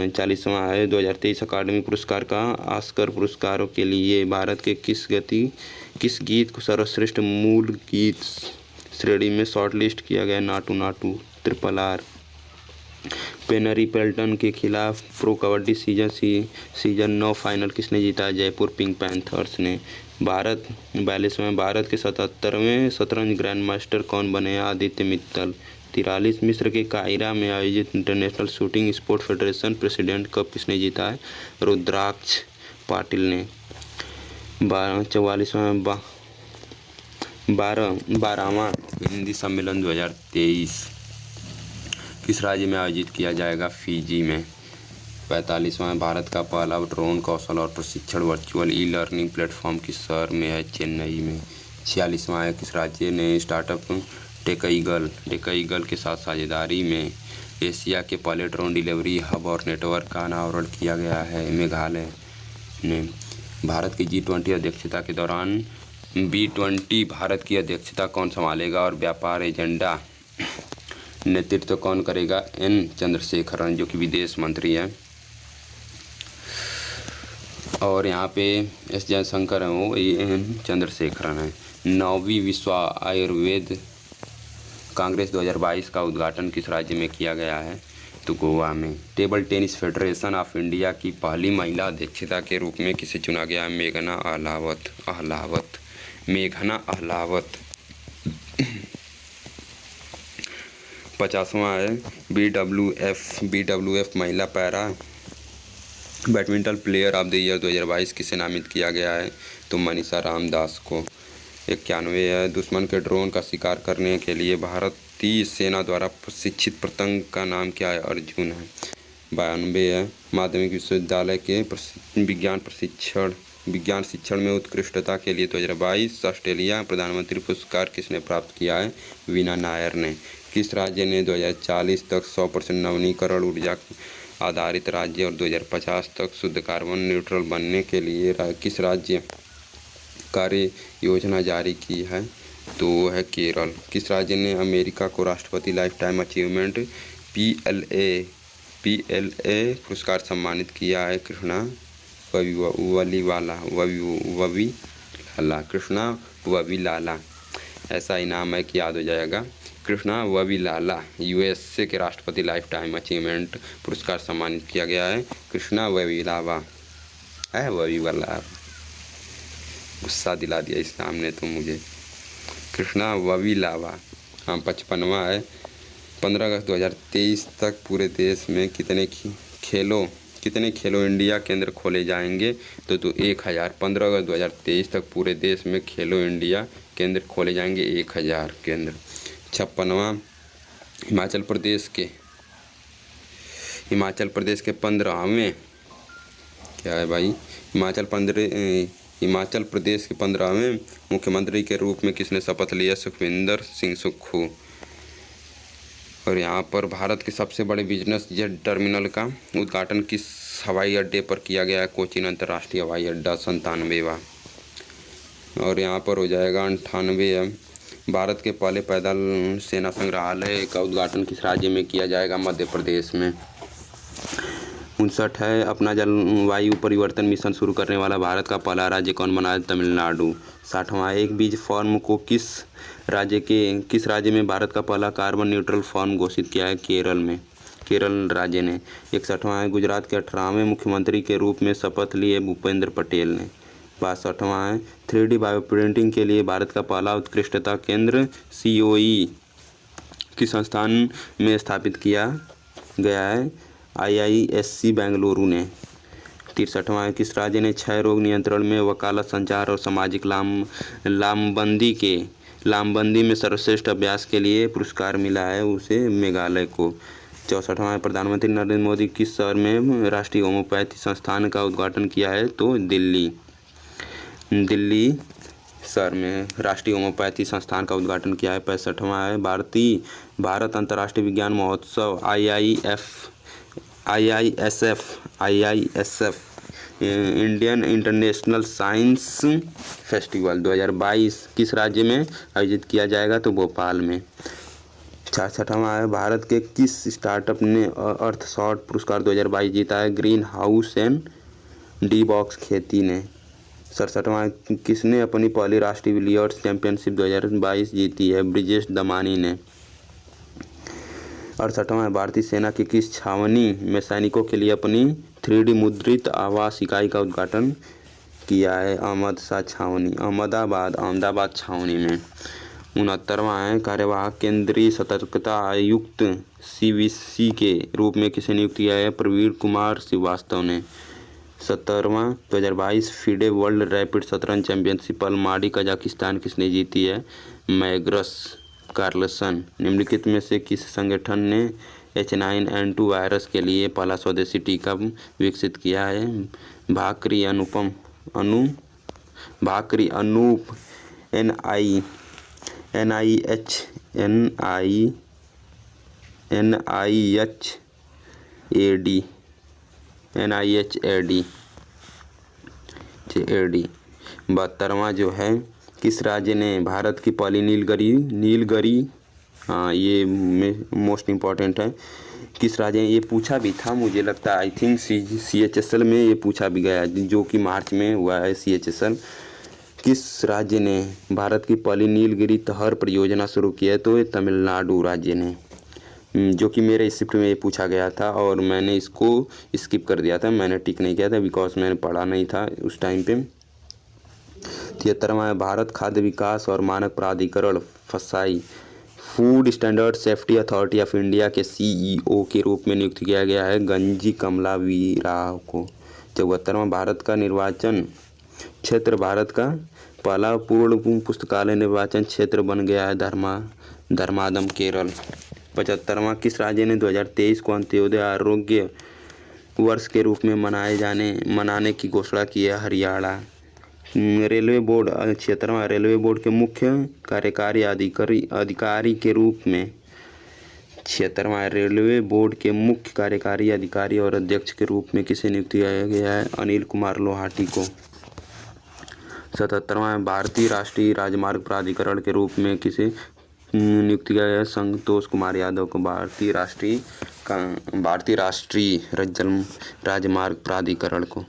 40वां है, 2023 अकादमी पुरस्कार का ऑस्कर पुरस्कारों के लिए भारत के किस गीत को सर्वश्रेष्ठ मूल गीत श्रेणी में शॉर्टलिस्ट किया गया? नाटू नाटू। RRR। पेनरी पेल्टन के खिलाफ प्रो कबड्डी सीजन 9 फाइनल किसने जीता? जयपुर पिंक पैंथर्स ने। 42वें भारत के 77वें शतरंज ग्रैंड मास्टर कौन बने? आदित्य मित्तल। 43 मिस्र के काहिरा में आयोजित international shooting sport federation president cup किसने जीता है? रुद्राक्ष पाटिल ने। 12वां हिंदी सम्मेलन 2023 किस राज्य में आयोजित किया जाएगा? फिजी में। 45वां भारत का पहला ड्रोन कौशल और प्रशिक्षण वर्चुअल ई लर्निंग प्लेटफॉर्म किस शहर में है? चेन्नई में। 46वां है किस राज्य ने स्टार्टअप टेकईगल के साथ साझेदारी में एशिया के पहले ड्रोन डिलीवरी हब और नेटवर्क का अनावरण किया गया है? मेघालय ने। भारत की G20 अध्यक्षता के दौरान B20 भारत की अध्यक्षता कौन संभालेगा और व्यापार एजेंडा नेतृत्व कौन करेगा? N चंद्रशेखरन, जो कि विदेश मंत्री हैं। और यहाँ पे S जयशंकर हैं, वो N चंद्रशेखरन हैं। 9वीं विश्व आयुर्वेद कांग्रेस 2022 का उद्घाटन किस राज्य में किया गया है? तो गोवा में। Table tennis federation of India की पहली महिला अध्यक्षता के रूप में किसे चुना गया? मेघना अहलावत। 50वां है BWF महिला para badminton player of the year 2022 किसे नामित किया गया है? तो मनीषा रामदास को। 91 है दुश्मन के ड्रोन का शिकार करने के लिए भारतीय सेना द्वारा प्रशिक्षित पतंग का नाम क्या है? अर्जुन है। 92 है माध्यमिक विश्वविद्यालय के विज्ञान शिक्षण में उत्कृष्टता के लिए 2022 ऑस्ट्रेलिया प्रधानमंत्री पुरस्कार किसने प्राप्त किया है? वीना नायर ने। किस राज्य ने 2040 तक 100% नवीकरण ऊर्जा आधारित राज्य और 2050 तक शुद्ध कार्बन न्यूट्रल बनने के लिए किस राज्य कार्य योजना जारी की है? तो वो है केरल। किस राज्य ने अमेरिका को राष्ट्रपति लाइफ टाइम अचीवमेंट PLA पुरस्कार सम्मानित किया है? कृष्णा ववीलाला। ऐसा इनाम है कि याद हो जाएगा। कृष्णा ववीलाला USA के राष्ट्रपति लाइफ टाइम अचीवमेंट पुरस्कार सम्मानित किया गया है। कृष्णा ववीलावा गुस्सा दिला दिया इस नाम ने तो मुझे। कृष्णा ववीलावा। हाँ 55वां है 15 अगस्त 2023 तक पूरे देश में कितने खेलो इंडिया केंद्र खोले जाएंगे? तो 1000। 15 अगस्त 2023 तक पूरे देश में खेलो इंडिया केंद्र खोले जाएंगे 1000 केंद्र। 56वां हिमाचल प्रदेश के 15वें क्या है भाई? हिमाचल प्रदेश के 15वें मुख्यमंत्री के रूप में किसने शपथ लिया? सुखविंदर सिंह सुक्खू। और यहाँ पर भारत के सबसे बड़े बिजनेस जेट टर्मिनल का उद्घाटन किस हवाई अड्डे पर किया गया है? कोचीन अंतर्राष्ट्रीय हवाई अड्डा। 97वां। और यहाँ पर हो जाएगा 98। भारत के पहले पैदल सेना संग्रहालय का उद्घाटन किस राज्य में किया जाएगा? मध्य प्रदेश में। 59 है अपना जलवायु परिवर्तन मिशन शुरू करने वाला भारत का पहला राज्य कौन बना है? तमिलनाडु। 60वां एक बीज फॉर्म को किस राज्य में भारत का पहला कार्बन न्यूट्रल फॉर्म घोषित किया है? केरल राज्य ने। 61वां है गुजरात के 18वें मुख्यमंत्री के रूप में शपथ लिए भूपेंद्र पटेल ने। 62वां है 3D बायोप्रिंटिंग के लिए भारत का पहला उत्कृष्टता केंद्र COE किस संस्थान में स्थापित किया गया है? IISc बेंगलुरु ने। 63वां है किस राज्य ने क्षय रोग नियंत्रण में वकालत संचार और सामाजिक लामबंदी में सर्वश्रेष्ठ अभ्यास के लिए पुरस्कार मिला है? उसे मेघालय को। 64वां है प्रधानमंत्री नरेंद्र मोदी किस शहर में राष्ट्रीय होम्योपैथी संस्थान का उद्घाटन किया है? तो दिल्ली शहर में राष्ट्रीय होम्योपैथी संस्थान का उद्घाटन किया है। 65वां है भारत अंतर्राष्ट्रीय विज्ञान महोत्सव IISF Indian international science festival 2022 किस राज्य में आयोजित किया जाएगा? तो भोपाल में। 66वां है भारत के किस स्टार्टअप ने अर्थशॉट पुरस्कार 2022 जीता है? Green house and D box खेती ने। 67वां किसने अपनी पहली राष्ट्रीय बिलियर्ड्स चैंपियनशिप 2022 जीती है? ब्रिजेश दमानी ने। 68वां है भारतीय सेना की किस छावनी में सैनिकों के लिए अपनी 3D मुद्रित आवास इकाई का उद्घाटन किया है? अहमदाबाद छावनी में। 69वां है कार्यवाहक केंद्रीय सतर्कता आयुक्त CVC के रूप में किसे नियुक्त किया है? प्रवीण कुमार श्रीवास्तव ने। 70वां 2022 FIDE वर्ल्ड रैपिड शतरंज चैंपियनशिप अलमाटी कजाकिस्तान किसने जीती है? Magnus Carlsen. निम्नलिखित में से किस संगठन ने H9N2 वायरस के लिए पहला स्वदेशी टीका विकसित किया है? भाकरी अनूप NIHAD। 72वां जो है किस राज्य ने भारत की पहली नीलगिरी ये मोस्ट इम्पॉर्टेंट है। किस राज्य ने, ये पूछा भी था मुझे लगता है, आई थिंक CHSL में ये पूछा भी गया जो कि मार्च में हुआ है CHSL। किस राज्य ने भारत की पहली नीलगिरी तहर परियोजना शुरू की है? तो ये तमिलनाडु राज्य ने, जो कि मेरे स्क्रिप्ट में ये पूछा गया था और मैंने इसको स्किप कर दिया था, मैंने टिक नहीं किया था बिकॉज मैंने पढ़ा नहीं था उस टाइम पे। 73वां है भारत खाद्य विकास और मानक प्राधिकरण FSSAI food standard safety authority of India के CEO के रूप में नियुक्त किया गया है गंजी कमला वीराव को। 74वां भारत का निर्वाचन क्षेत्र, भारत का पहला पूर्ण पुस्तकालय निर्वाचन क्षेत्र बन गया है धर्मादम केरल। 75वां किस राज्य ने 2023 को अंत्योदय आरोग्य वर्ष के रूप में मनाने की घोषणा की है? हरियाणा। रेलवे बोर्ड 76वां रेलवे बोर्ड के मुख्य कार्यकारी अधिकारी के रूप में 76वां रेलवे बोर्ड के मुख्य कार्यकारी अधिकारी और अध्यक्ष के रूप में किसे नियुक्त किया गया है? अनिल कुमार लोहाटी को। 77वां भारतीय राष्ट्रीय राजमार्ग प्राधिकरण के रूप में किसे नियुक्त किया गया है? संतोष कुमार यादव को भारतीय राष्ट्रीय राजमार्ग प्राधिकरण को।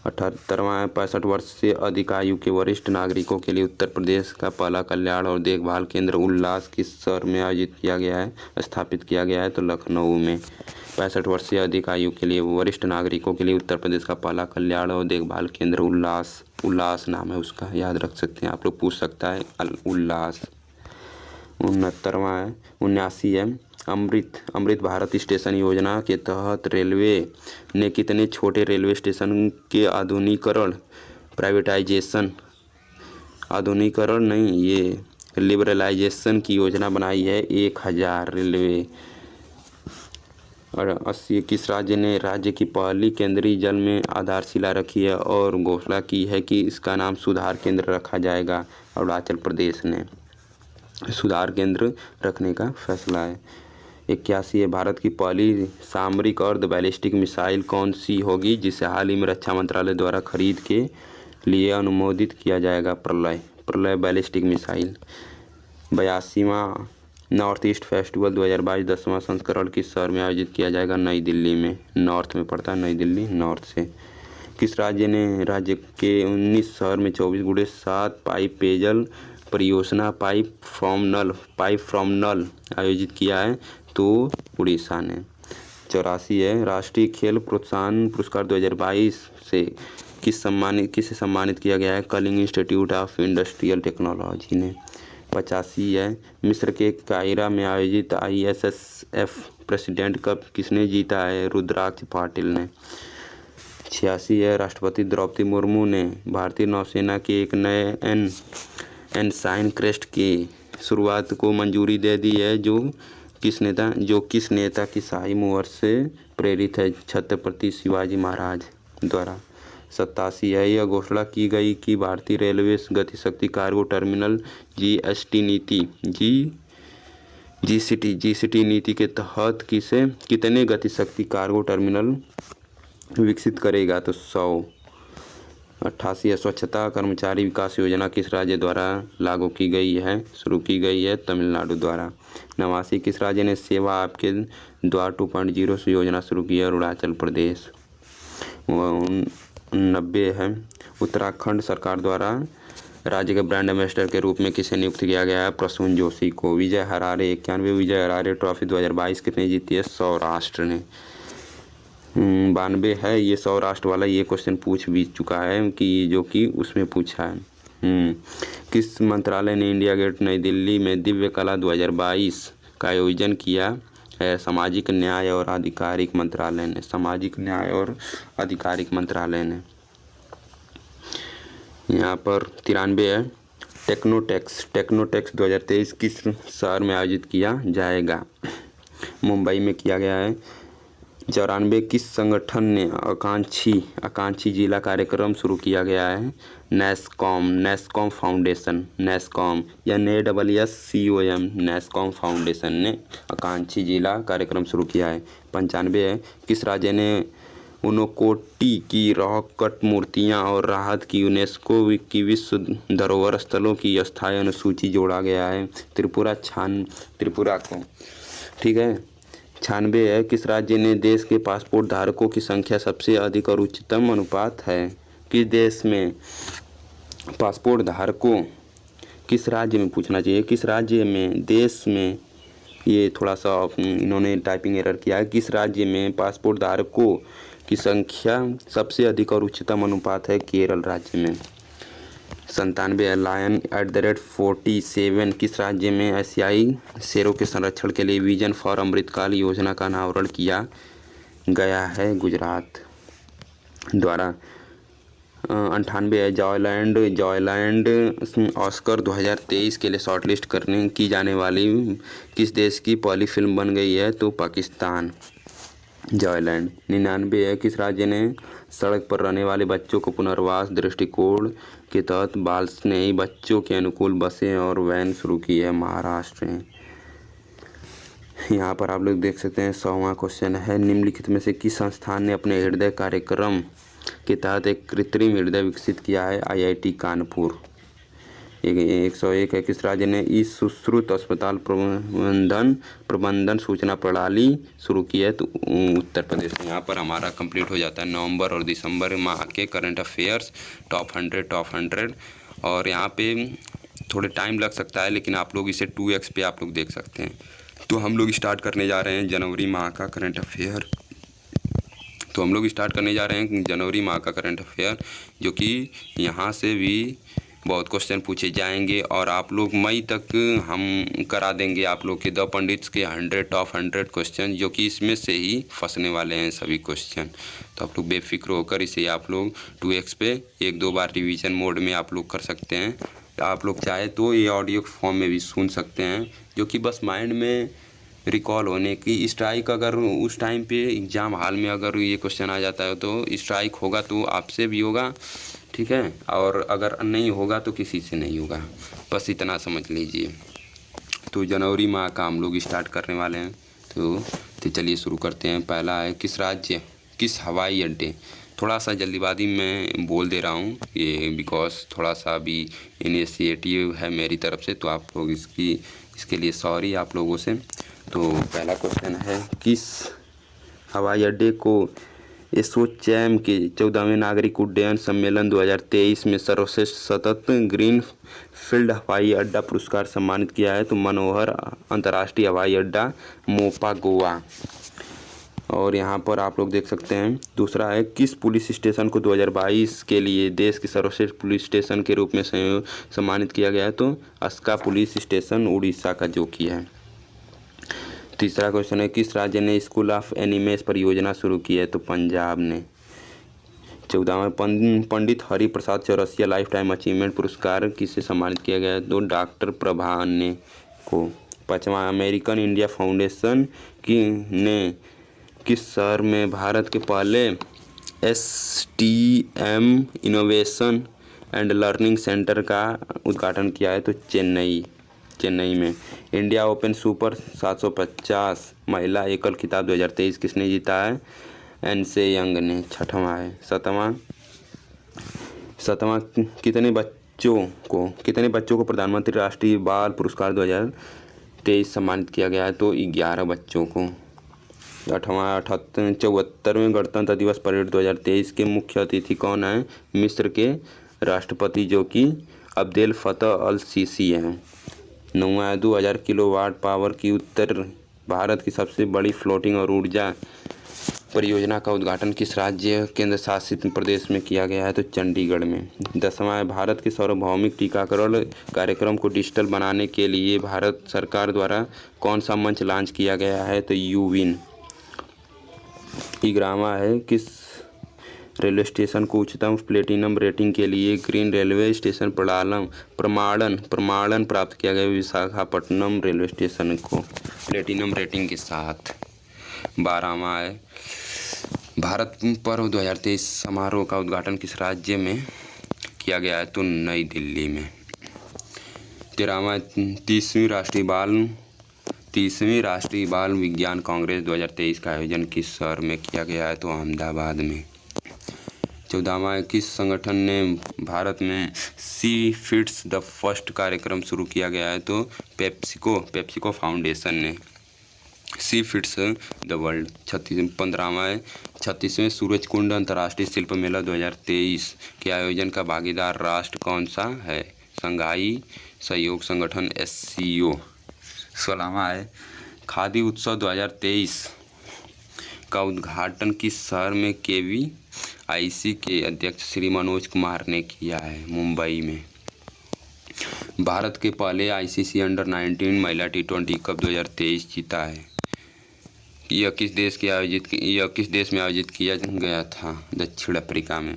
78वां 65 वर्ष से अधिक आयु के वरिष्ठ नागरिकों के लिए उत्तर प्रदेश का पहला कल्याण और देखभाल केंद्र उल्लास किस शहर में स्थापित किया गया है? तो लखनऊ में। 65 वर्ष से अधिक आयु के लिए वरिष्ठ नागरिकों के लिए उत्तर प्रदेश का पहला कल्याण और देखभाल केंद्र उल्लास नाम है उसका, याद रख सकते हैं आप लोग, पूछ सकता है उल्लास। 79 है अमृत भारत स्टेशन योजना के तहत रेलवे ने कितने छोटे रेलवे स्टेशन के लिबरलाइजेशन की योजना बनाई है? 1000 रेलवे। और 80 किस राज्य ने राज्य की पहली केंद्रीय जल में आधारशिला रखी है और घोषणा की है कि इसका नाम सुधार केंद्र रखा जाएगा? अरुणाचल प्रदेश ने सुधार केंद्र रखने का फैसला है। 81 है भारत की पहली सामरिक अर्ध बैलिस्टिक मिसाइल कौन सी होगी जिसे हाल ही में रक्षा मंत्रालय द्वारा खरीद के लिए अनुमोदित किया जाएगा? Pralay ballistic missile. 82वां नॉर्थ ईस्ट फेस्टिवल 2022 10वां संस्करण किस शहर में आयोजित किया जाएगा? नई दिल्ली में। नॉर्थ में पड़ता है नई दिल्ली, नॉर्थ से। किस राज्य ने राज्य के 19 शहर में 24 गुणे 7 पाइप पेयजल परियोजना पाइप फ्रॉम नल आयोजित किया है? तो उड़ीसा ने। 84 है राष्ट्रीय खेल प्रोत्साहन पुरस्कार 2022 से किसे सम्मानित किया गया है? Kalinga Institute of Industrial Technology ने। 85 है मिस्र के कायरा में आयोजित ISSF प्रेसिडेंट कप किसने जीता है? रुद्राक्ष पाटिल ने। 86 है राष्ट्रपति द्रौपदी मुर्मू ने भारतीय नौसेना के एक नए एनसाइन क्रेस्ट की शुरुआत को मंजूरी दे दी है जो किस नेता की शाही मुहर से प्रेरित है? छत्रपति शिवाजी महाराज द्वारा। 87 है यह घोषणा की गई कि भारतीय railway Gatishakti cargo terminal GCT नीति के तहत कितने गतिशक्ति कार्गो टर्मिनल विकसित करेगा? तो 100। 88 है स्वच्छता कर्मचारी विकास योजना किस राज्य द्वारा शुरू की गई है? तमिलनाडु द्वारा। 89 किस राज्य ने सेवा आपके द्वार 2.0 से योजना शुरू की है? अरुणाचल प्रदेश। 90 है उत्तराखंड सरकार द्वारा राज्य के ब्रांड एम्बेसडर के रूप में किसे नियुक्त किया गया है? प्रसून जोशी को। विजय हरारे 91 विजय हरारे ट्रॉफी 2022 कितने जीती है? सौराष्ट्र ने। 92 है ये सौराष्ट्र वाला, ये क्वेश्चन पूछ भी चुका है कि जो कि उसमें पूछा है। किस मंत्रालय ने इंडिया गेट नई दिल्ली में दिव्य कला 2022 का आयोजन किया है? सामाजिक न्याय और आधिकारिक मंत्रालय ने। सामाजिक न्याय और आधिकारिक मंत्रालय ने। यहाँ पर 93 है टेक्नोटेक्स 2023 किस शहर में आयोजित किया जाएगा? मुंबई में किया गया है। 94 किस संगठन ने आकांक्षी जिला कार्यक्रम शुरू किया गया है? NASSCOM foundation. नेस्कॉम या NASSCOM नेस्कॉम फाउंडेशन ने आकांक्षी जिला कार्यक्रम शुरू किया है। 95 है किस राज्य ने उनकोटी की रॉक कट मूर्तियाँ और राहत की यूनेस्को की विश्व धरोहर स्थलों की अस्थायी अनुसूची जोड़ा गया है? त्रिपुरा को। ठीक है। 96 है किस राज्य ने देश के पासपोर्ट धारकों की संख्या सबसे अधिक और उच्चतम अनुपात है? किस देश में पासपोर्ट धारकों, किस राज्य में पूछना चाहिए, किस राज्य में, देश में, ये थोड़ा सा इन्होंने टाइपिंग एरर किया है। किस राज्य में पासपोर्ट धारकों की संख्या सबसे अधिक और उच्चतम अनुपात है? केरल राज्य में। 97 लायन @47 किस राज्य में एशियाई शेरों के संरक्षण के लिए विजन फॉर अमृतकाल योजना का अनावरण किया गया है? गुजरात द्वारा। 98 है जॉयलैंड ऑस्कर 2023 के लिए शॉर्टलिस्ट करने की जाने वाली किस देश की पहली फिल्म बन गई है? तो पाकिस्तान। जॉयलैंड। 99 है किस राज्य ने सड़क पर रहने वाले बच्चों को पुनर्वास दृष्टिकोण के तहत बाल स्नेही बच्चों के अनुकूल बसें और वैन शुरू की है? महाराष्ट्र ने। यहाँ पर आप लोग देख सकते हैं 100वां क्वेश्चन है निम्नलिखित में से किस संस्थान ने अपने हृदय कार्यक्रम के तहत एक कृत्रिम हृदय विकसित किया है? IIT कानपुर। 101 है किस राज्य ने ई सुश्रुत अस्पताल प्रबंधन सूचना प्रणाली शुरू की है? तो उत्तर प्रदेश। यहाँ पर हमारा कंप्लीट हो जाता है नवंबर और दिसंबर माह के करंट अफेयर्स टॉप 100। और यहाँ पे थोड़े टाइम लग सकता है लेकिन आप लोग इसे 2x पे आप लोग देख सकते हैं। तो हम लोग स्टार्ट करने जा रहे हैं जनवरी माह का करंट अफेयर। जो कि यहाँ से भी बहुत क्वेश्चन पूछे जाएंगे और आप लोग मई तक हम करा देंगे आप लोग के द पंडित्स के 100 टॉप 100 क्वेश्चन, जो कि इसमें से ही फंसने वाले हैं सभी क्वेश्चन। तो आप लोग बेफिक्र होकर इसे आप लोग 2x पे 1-2 बार रिवीजन मोड में आप लोग कर सकते हैं। आप लोग चाहे तो ये ऑडियो फॉर्म में भी सुन सकते हैं, जो कि बस माइंड में रिकॉल होने की। स्ट्राइक अगर उस टाइम पे एग्ज़ाम हाल में अगर ये क्वेश्चन आ जाता है तो स्ट्राइक होगा तो आपसे भी होगा, ठीक है, और अगर नहीं होगा तो किसी से नहीं होगा, बस इतना समझ लीजिए। तो जनवरी माह का हम लोग स्टार्ट करने वाले हैं। तो चलिए शुरू करते हैं। पहला है किस हवाई अड्डे, थोड़ा सा जल्दीबाजी में बोल दे रहा हूँ ये बिकॉज थोड़ा सा भी इनिशिएटिव है मेरी तरफ से, तो आप लोग इसके लिए सॉरी आप लोगों से। तो पहला क्वेश्चन है किस हवाई अड्डे को एसोचैम के 14वें नागरिक उड्डयन सम्मेलन 2023 में सर्वश्रेष्ठ सतत ग्रीन फील्ड हवाई अड्डा पुरस्कार सम्मानित किया है? तो मनोहर अंतर्राष्ट्रीय हवाई अड्डा मोपा गोवा। और यहाँ पर आप लोग देख सकते हैं दूसरा है किस पुलिस स्टेशन को 2022 के लिए देश के सर्वश्रेष्ठ पुलिस स्टेशन के रूप में सम्मानित किया गया है? तो अस्का पुलिस स्टेशन उड़ीसा का जो कि है। तीसरा क्वेश्चन है किस राज्य ने स्कूल ऑफ एनिमेस परियोजना शुरू की है? तो पंजाब ने। 14वां पंडित Hari Prasad Chaurasia life time achievement पुरस्कार किसे सम्मानित किया गया है? तो डॉक्टर प्रभा अन्ने को। 5वां अमेरिकन इंडिया फाउंडेशन ने किस शहर में भारत के पहले STM innovation and learning centre का उद्घाटन किया है? तो चेन्नई में। इंडिया ओपन सुपर 750 महिला एकल खिताब 2023 किसने जीता है? एनसे यंग ने। 6वां है। 7वां कितने बच्चों को प्रधानमंत्री राष्ट्रीय बाल पुरस्कार 2023 सम्मानित किया गया है? तो 11 बच्चों को। 8वां 74वें गणतंत्र दिवस परेड 2023 के मुख्य अतिथि कौन है? मिस्र के राष्ट्रपति जो कि अब्देल फतह अल सीसी हैं। 9वां है 2000 किलोवाट पावर की उत्तर भारत की सबसे बड़ी फ्लोटिंग और ऊर्जा परियोजना का उद्घाटन किस राज्य केंद्र शासित प्रदेश में किया गया है? तो चंडीगढ़ में। 10वां है भारत के सार्वभौमिक टीकाकरण कार्यक्रम को डिजिटल बनाने के लिए भारत सरकार द्वारा कौन सा मंच लॉन्च किया गया है? तो यूविन। 11वां है किस रेलवे स्टेशन को उच्चतम प्लेटिनम रेटिंग के लिए ग्रीन रेलवे स्टेशन प्रमाणन प्राप्त किया गया? विशाखापट्टनम रेलवे स्टेशन को प्लेटिनम रेटिंग के साथ। 12वां है भारत पर्व 2023 समारोह का उद्घाटन किस राज्य में किया गया है? तो नई दिल्ली में। 13वां 30वीं राष्ट्रीय बाल विज्ञान कांग्रेस 2023 का आयोजन किस शहर में किया गया है? तो अहमदाबाद में। 14वां किस संगठन ने भारत में सी फीड्स द फर्स्ट कार्यक्रम शुरू किया गया है? तो पेप्सिको फाउंडेशन ने सी फीड्स द वर्ल्ड। 15वां 36वें सूरजकुंड अंतर्राष्ट्रीय शिल्प मेला 2023 के आयोजन का भागीदार राष्ट्र कौन सा है? संघाई सहयोग संगठन SCO। 16वां है खादी उत्सव 2023 का उद्घाटन किस शहर में KVIC के अध्यक्ष श्री मनोज कुमार ने किया है? मुंबई में। भारत के पहले ICC अंडर-19 महिला T20 कप 2023 जीता है। यह किस देश में आयोजित किया गया था? दक्षिण अफ्रीका में।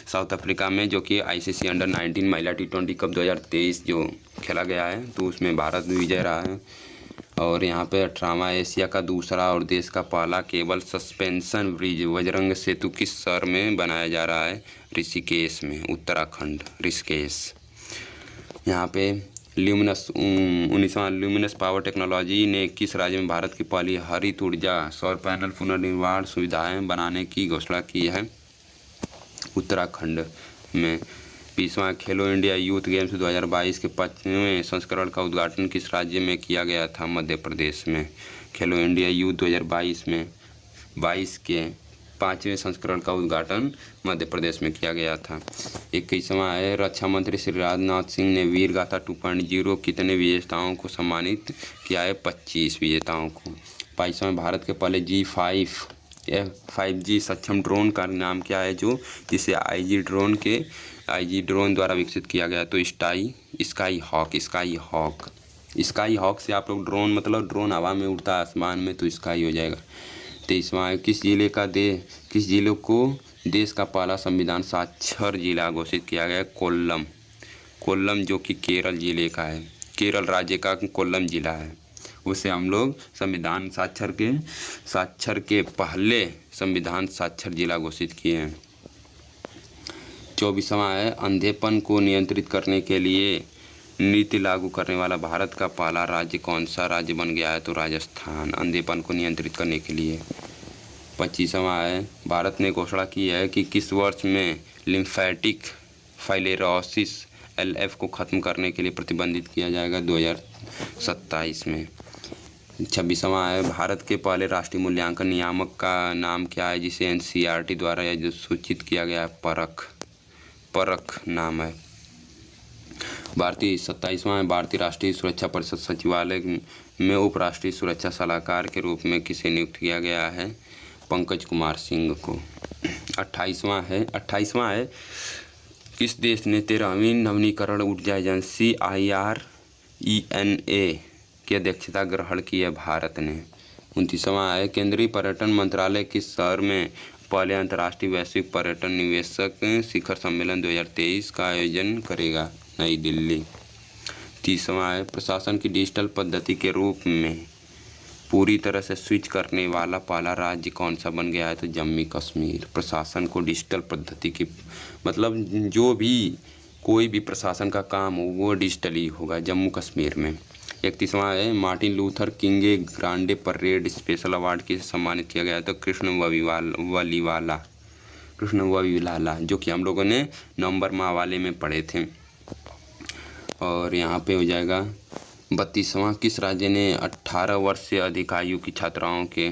साउथ अफ्रीका में, जो कि ICC अंडर-19 महिला T20 कप 2023 जो खेला गया है, तो उसमें भारत विजय रहा है। और यहाँ पे 18वां एशिया का दूसरा और देश का पहला केबल सस्पेंशन ब्रिज बजरंग सेतु किस शहर में बनाया जा रहा है? ऋषिकेश में, उत्तराखंड, ऋषिकेश। यहाँ पे 19वां ल्यूमिनस पावर टेक्नोलॉजी ने किस राज्य में भारत की पहली हरित ऊर्जा सौर पैनल पुनर्निर्माण सुविधाएं बनाने की घोषणा की है? उत्तराखंड में। 20वां खेलो इंडिया यूथ गेम्स 2022 के 5वें संस्करण का उद्घाटन किस राज्य में किया गया था? मध्य प्रदेश में। खेलो इंडिया यूथ 2022 में 22 के 5वें संस्करण का उद्घाटन मध्य प्रदेश में किया गया था। 21वां है रक्षा मंत्री श्री राजनाथ सिंह ने वीर गाथा 2.0 कितने विजेताओं को सम्मानित किया है? 25 विजेताओं को। 22वां भारत के पहले G5G सक्षम ड्रोन का नाम क्या है, जो जिसे IG ड्रोन द्वारा विकसित किया गया? तो स्काई हॉक से आप लोग ड्रोन मतलब ड्रोन हवा में उड़ता है आसमान में, तो स्काई हो जाएगा। 23वां है किस जिले को देश का पहला संविधान साक्षर जिला घोषित किया गया? कोल्लम जो कि केरल जिले का है, केरल राज्य का कोल्लम जिला है, उसे हम लोग संविधान साक्षर के पहले संविधान साक्षर जिला घोषित किए हैं। 24वां है अंधेपन को नियंत्रित करने के लिए नीति लागू करने वाला भारत का पहला राज्य कौन सा राज्य बन गया है? तो राजस्थान, अंधेपन को नियंत्रित करने के लिए। 25वां है भारत ने घोषणा की है कि किस वर्ष में लिम्फेटिक फाइलेरोसिस LF को खत्म करने के लिए प्रतिबंधित किया जाएगा? 2027 में। 26वां है भारत के पहले राष्ट्रीय मूल्यांकन नियामक का नाम क्या है, जिसे NCERT द्वारा यह जो सूचित किया गया है? परख नाम है। 27वां है भारतीय राष्ट्रीय सुरक्षा परिषद सचिवालय में उप राष्ट्रीय सुरक्षा सलाहकार के रूप में किसे नियुक्त किया गया है? पंकज कुमार सिंह को। 28वां है किस देश ने 13वीं नवीनीकरण ऊर्जा एजेंसी IRENA की अध्यक्षता ग्रहण की है? भारत ने। 29वां है केंद्रीय पर्यटन मंत्रालय किस शहर में पहले अंतर्राष्ट्रीय वैश्विक पर्यटन निवेशक शिखर सम्मेलन 2023 का आयोजन करेगा? नई दिल्ली। 30वां है प्रशासन की डिजिटल पद्धति के रूप में पूरी तरह से स्विच करने वाला पहला राज्य कौन सा बन गया है? तो जम्मू कश्मीर। प्रशासन को डिजिटल पद्धति की मतलब जो भी कोई भी प्रशासन का काम हो वो डिजिटली होगा जम्मू कश्मीर में। 31वां है Martin Luther king Grande parade special award के सम्मानित किया गया था? कृष्ण वविलाला, जो कि हम लोगों ने नवंबर माह वाले में पढ़े थे। और यहाँ पे हो जाएगा 32वां किस राज्य ने 18 वर्ष से अधिक आयु की छात्राओं के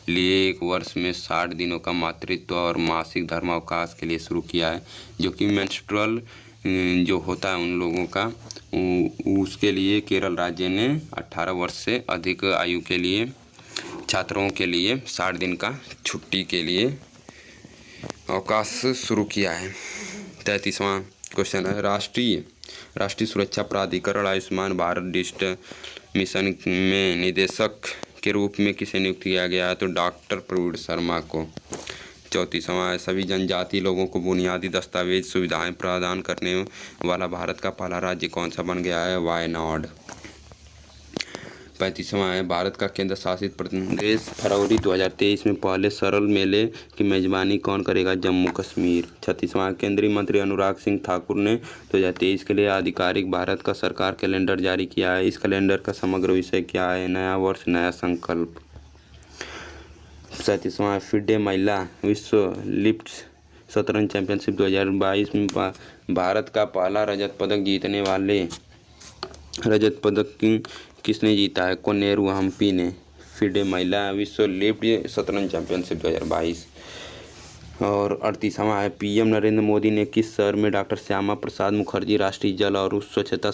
लिए 1 वर्ष में 60 दिनों का मातृत्व और मासिक धर्मावकाश के लिए शुरू किया है, जो कि मेंस्ट्रुअल जो होता है उन लोगों का, उसके लिए केरल राज्य ने 18 वर्ष से अधिक आयु के लिए छात्रों के लिए 60 दिन का छुट्टी के लिए अवकाश शुरू किया है। 33वां क्वेश्चन है, राष्ट्रीय सुरक्षा प्राधिकरण आयुष्मान भारत डिजिटल मिशन में निदेशक के रूप में किसे नियुक्त किया गया है? तो डॉक्टर प्रवीण शर्मा को। 34वां है, सभी जनजाति लोगों को बुनियादी दस्तावेज सुविधाएं प्रदान करने वाला भारत का पहला राज्य कौन सा बन गया है? वायनाड। 35वां है, भारत का केंद्र शासित प्रदेश फरवरी 2023 में पहले सरल मेले की मेजबानी कौन करेगा? जम्मू कश्मीर। 36वां, केंद्रीय मंत्री अनुराग सिंह ठाकुर ने 2023 के लिए आधिकारिक भारत का सरकार कैलेंडर जारी किया है। इस कैलेंडर का समग्र विषय क्या है? नया वर्ष नया संकल्प। 37वां, फिडे महिला विश्व लिफ्ट शतरंज चैंपियनशिप 2022 में भारत का पहला रजत पदक जीतने वाले रजत पदक किसने जीता है? कोनेरू हम्पी ने। फिडे महिला विश्व लिफ्ट शतरंज चैंपियनशिप 2022। और 38वां है, पीएम नरेंद्र मोदी ने किस शहर में डॉक्टर श्यामा प्रसाद मुखर्जी राष्ट्रीय जल और स्वच्छता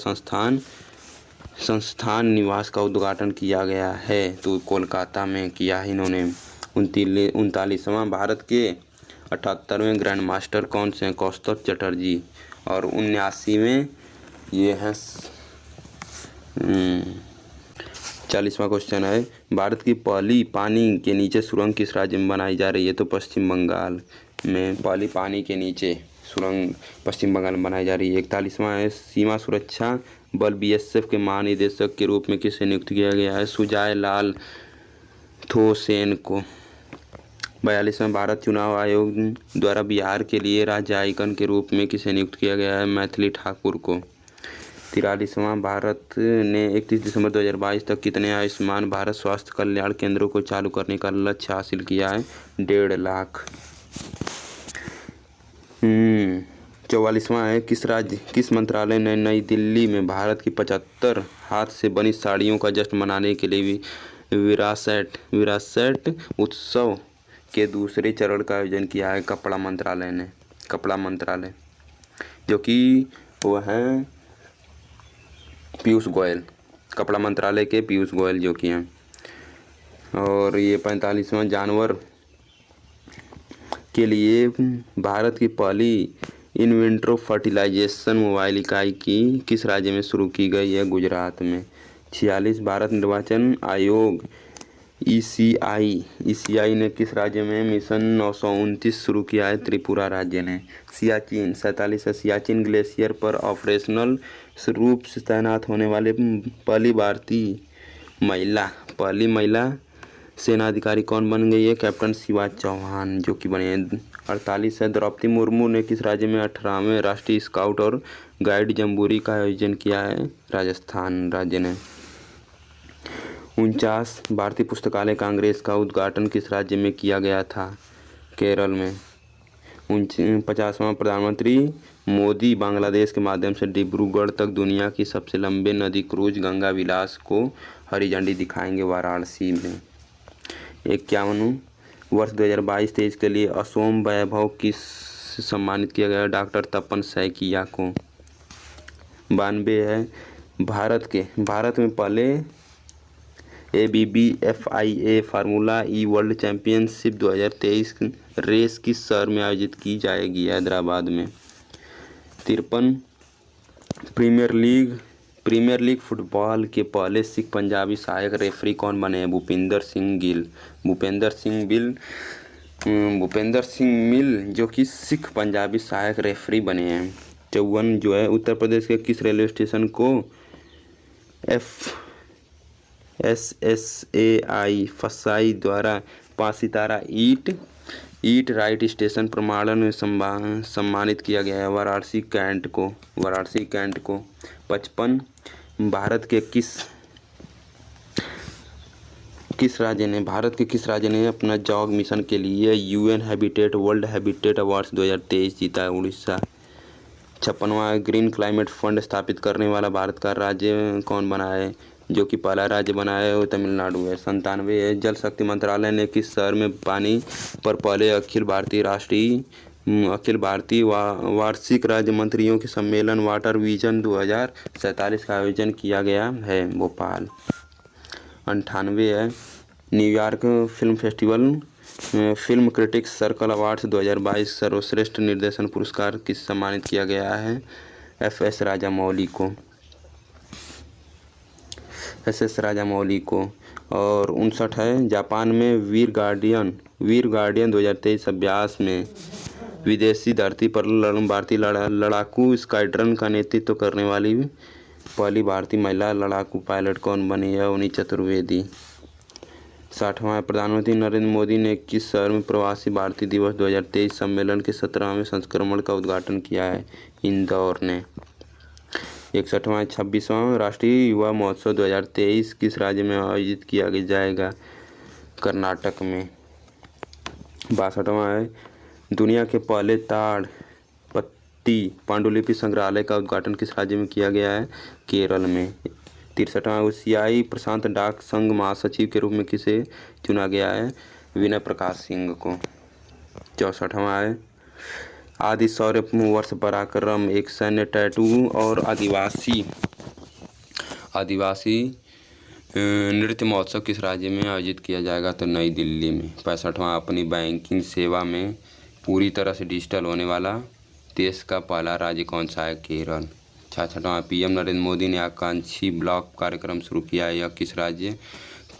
संस्थान निवास का उद्घाटन किया गया है? तो कोलकाता में किया है इन्होंने। 39वां, भारत के 78वें ग्रैंड मास्टर कौन से हैं? कौस्तुभ चटर्जी। और 79वें ये हैं 40वां क्वेश्चन है, भारत की पहली पानी के नीचे सुरंग किस राज्य में बनाई जा रही है? तो पश्चिम बंगाल में पहली पानी के नीचे सुरंग पश्चिम बंगाल में बनाई जा रही है। 41वां है, सीमा सुरक्षा बल बीएसएफ के महानिदेशक के रूप में किसे नियुक्त किया गया है? सुजाय लाल थोसेन को। 42वां, भारत चुनाव आयोग द्वारा बिहार के लिए राज्य आइकन के रूप में किसे नियुक्त किया गया है? मैथिली ठाकुर को। 43वां, भारत ने 31 दिसंबर 2022 तक कितने आयुष्मान भारत स्वास्थ्य कल्याण केंद्रों को चालू करने का लक्ष्य हासिल किया है? 1.5 लाख। 44वां है, किस मंत्रालय ने नई दिल्ली में भारत की 75 हाथ से बनी साड़ियों का जश्न मनाने के लिए विरासत उत्सव के दूसरे चरण का आयोजन किया है? कपड़ा मंत्रालय ने। कपड़ा मंत्रालय जो कि वह हैं पीयूष गोयल, कपड़ा मंत्रालय के पीयूष गोयल जो कि हैं। और ये 45वां, जानवर के लिए भारत की पहली इन्वेंट्रो फर्टिलाइजेशन मोबाइल इकाई की किस राज्य में शुरू की गई है? गुजरात में। 46, भारत निर्वाचन आयोग ईसीआई ने किस राज्य में मिशन 929 शुरू किया है? त्रिपुरा राज्य ने। सियाचिन। 47 है, सियाचिन ग्लेशियर पर ऑपरेशनल रूप से तैनात होने वाले पहली महिला सेनाधिकारी कौन बन गई है? कैप्टन शिवा चौहान जो कि बने हैं। 48 है, द्रौपदी मुर्मू ने किस राज्य में 18वें राष्ट्रीय स्काउट और गाइड जम्बूरी का आयोजन किया है? राजस्थान राज्य ने। 49, भारतीय पुस्तकालय कांग्रेस का उद्घाटन किस राज्य में किया गया था? केरल में। 50वां, प्रधानमंत्री मोदी बांग्लादेश के माध्यम से डिब्रूगढ़ तक दुनिया की सबसे लंबे नदी क्रूज गंगा विलास को हरी झंडी दिखाएंगे वाराणसी में। 51, वर्ष 2022-23 के लिए असोम वैभव किस सम्मानित किया गया? डॉक्टर तपन सैकिया को। 92 है, भारत में पहले ABBFIA फार्मूला ई वर्ल्ड चैंपियनशिप 2023 रेस किस शहर में आयोजित की जाएगी? हैदराबाद में। 53, प्रीमियर लीग फुटबॉल के पहले सिख पंजाबी सहायक रेफरी कौन बने हैं? भूपेंद्र सिंह मिल जो कि सिख पंजाबी सहायक रेफरी बने हैं। 54 जो है, उत्तर प्रदेश के किस रेलवे स्टेशन को FSSAI फसाई द्वारा 5 सितारा ईट राइट स्टेशन प्रमाणन सम्मानित किया गया है? वाराणसी कैंट को। 55, भारत के किस राज्य ने अपना जॉग मिशन के लिए UN habitat world habitat awards 2023 जीता है? उड़ीसा। 56वां, ग्रीन क्लाइमेट फंड स्थापित करने वाला भारत का राज्य कौन बना है? जो कि पहला राज्य बना है वो तमिलनाडु है। 97 है, जल शक्ति मंत्रालय ने किस शहर में पानी पर पहले अखिल भारतीय राष्ट्रीय अखिल भारतीय वार्षिक राज्य मंत्रियों के सम्मेलन वाटर विजन 2047 का आयोजन किया गया है भोपाल। 98 है New York film festival film critics circle awards 2022 सर्वश्रेष्ठ निर्देशन पुरस्कार किस सम्मानित किया गया है एस राजामौली को। एस राजामौली को। और 59 है जापान में वीर गार्डियन 2023 अभ्यास में विदेशी धरती पर भारतीय लड़ाकू स्क्वाड्रन का नेतृत्व करने वाली पहली भारतीय महिला लड़ाकू पायलट कौन बनी है उन्हीं चतुर्वेदी। 60वां प्रधानमंत्री नरेंद्र मोदी ने किस शहर में प्रवासी भारतीय दिवस 2023 सम्मेलन के 17वें संस्करण का उद्घाटन किया है इंदौर ने। 61वां 26वां राष्ट्रीय युवा महोत्सव 2023 किस राज्य में आयोजित किया जाएगा कर्नाटक में। 62वां है दुनिया के पहले ताड़ पत्ती पांडुलिपि संग्रहालय का उद्घाटन किस राज्य में किया गया है केरल में। 63वां एशियाई प्रशांत डाक संघ महासचिव के रूप में किसे चुना गया है विनय प्रकाश सिंह को। 64वां है आदि शौर्य वर्ष पराक्रम एक सैन्य टैटू और आदिवासी नृत्य महोत्सव किस राज्य में आयोजित किया जाएगा तो नई दिल्ली में। 65वां अपनी बैंकिंग सेवा में पूरी तरह से डिजिटल होने वाला देश का पहला राज्य कौन सा है केरल। 66वां पीएम नरेंद्र मोदी ने आकांक्षी ब्लॉक कार्यक्रम शुरू किया है यह किस राज्य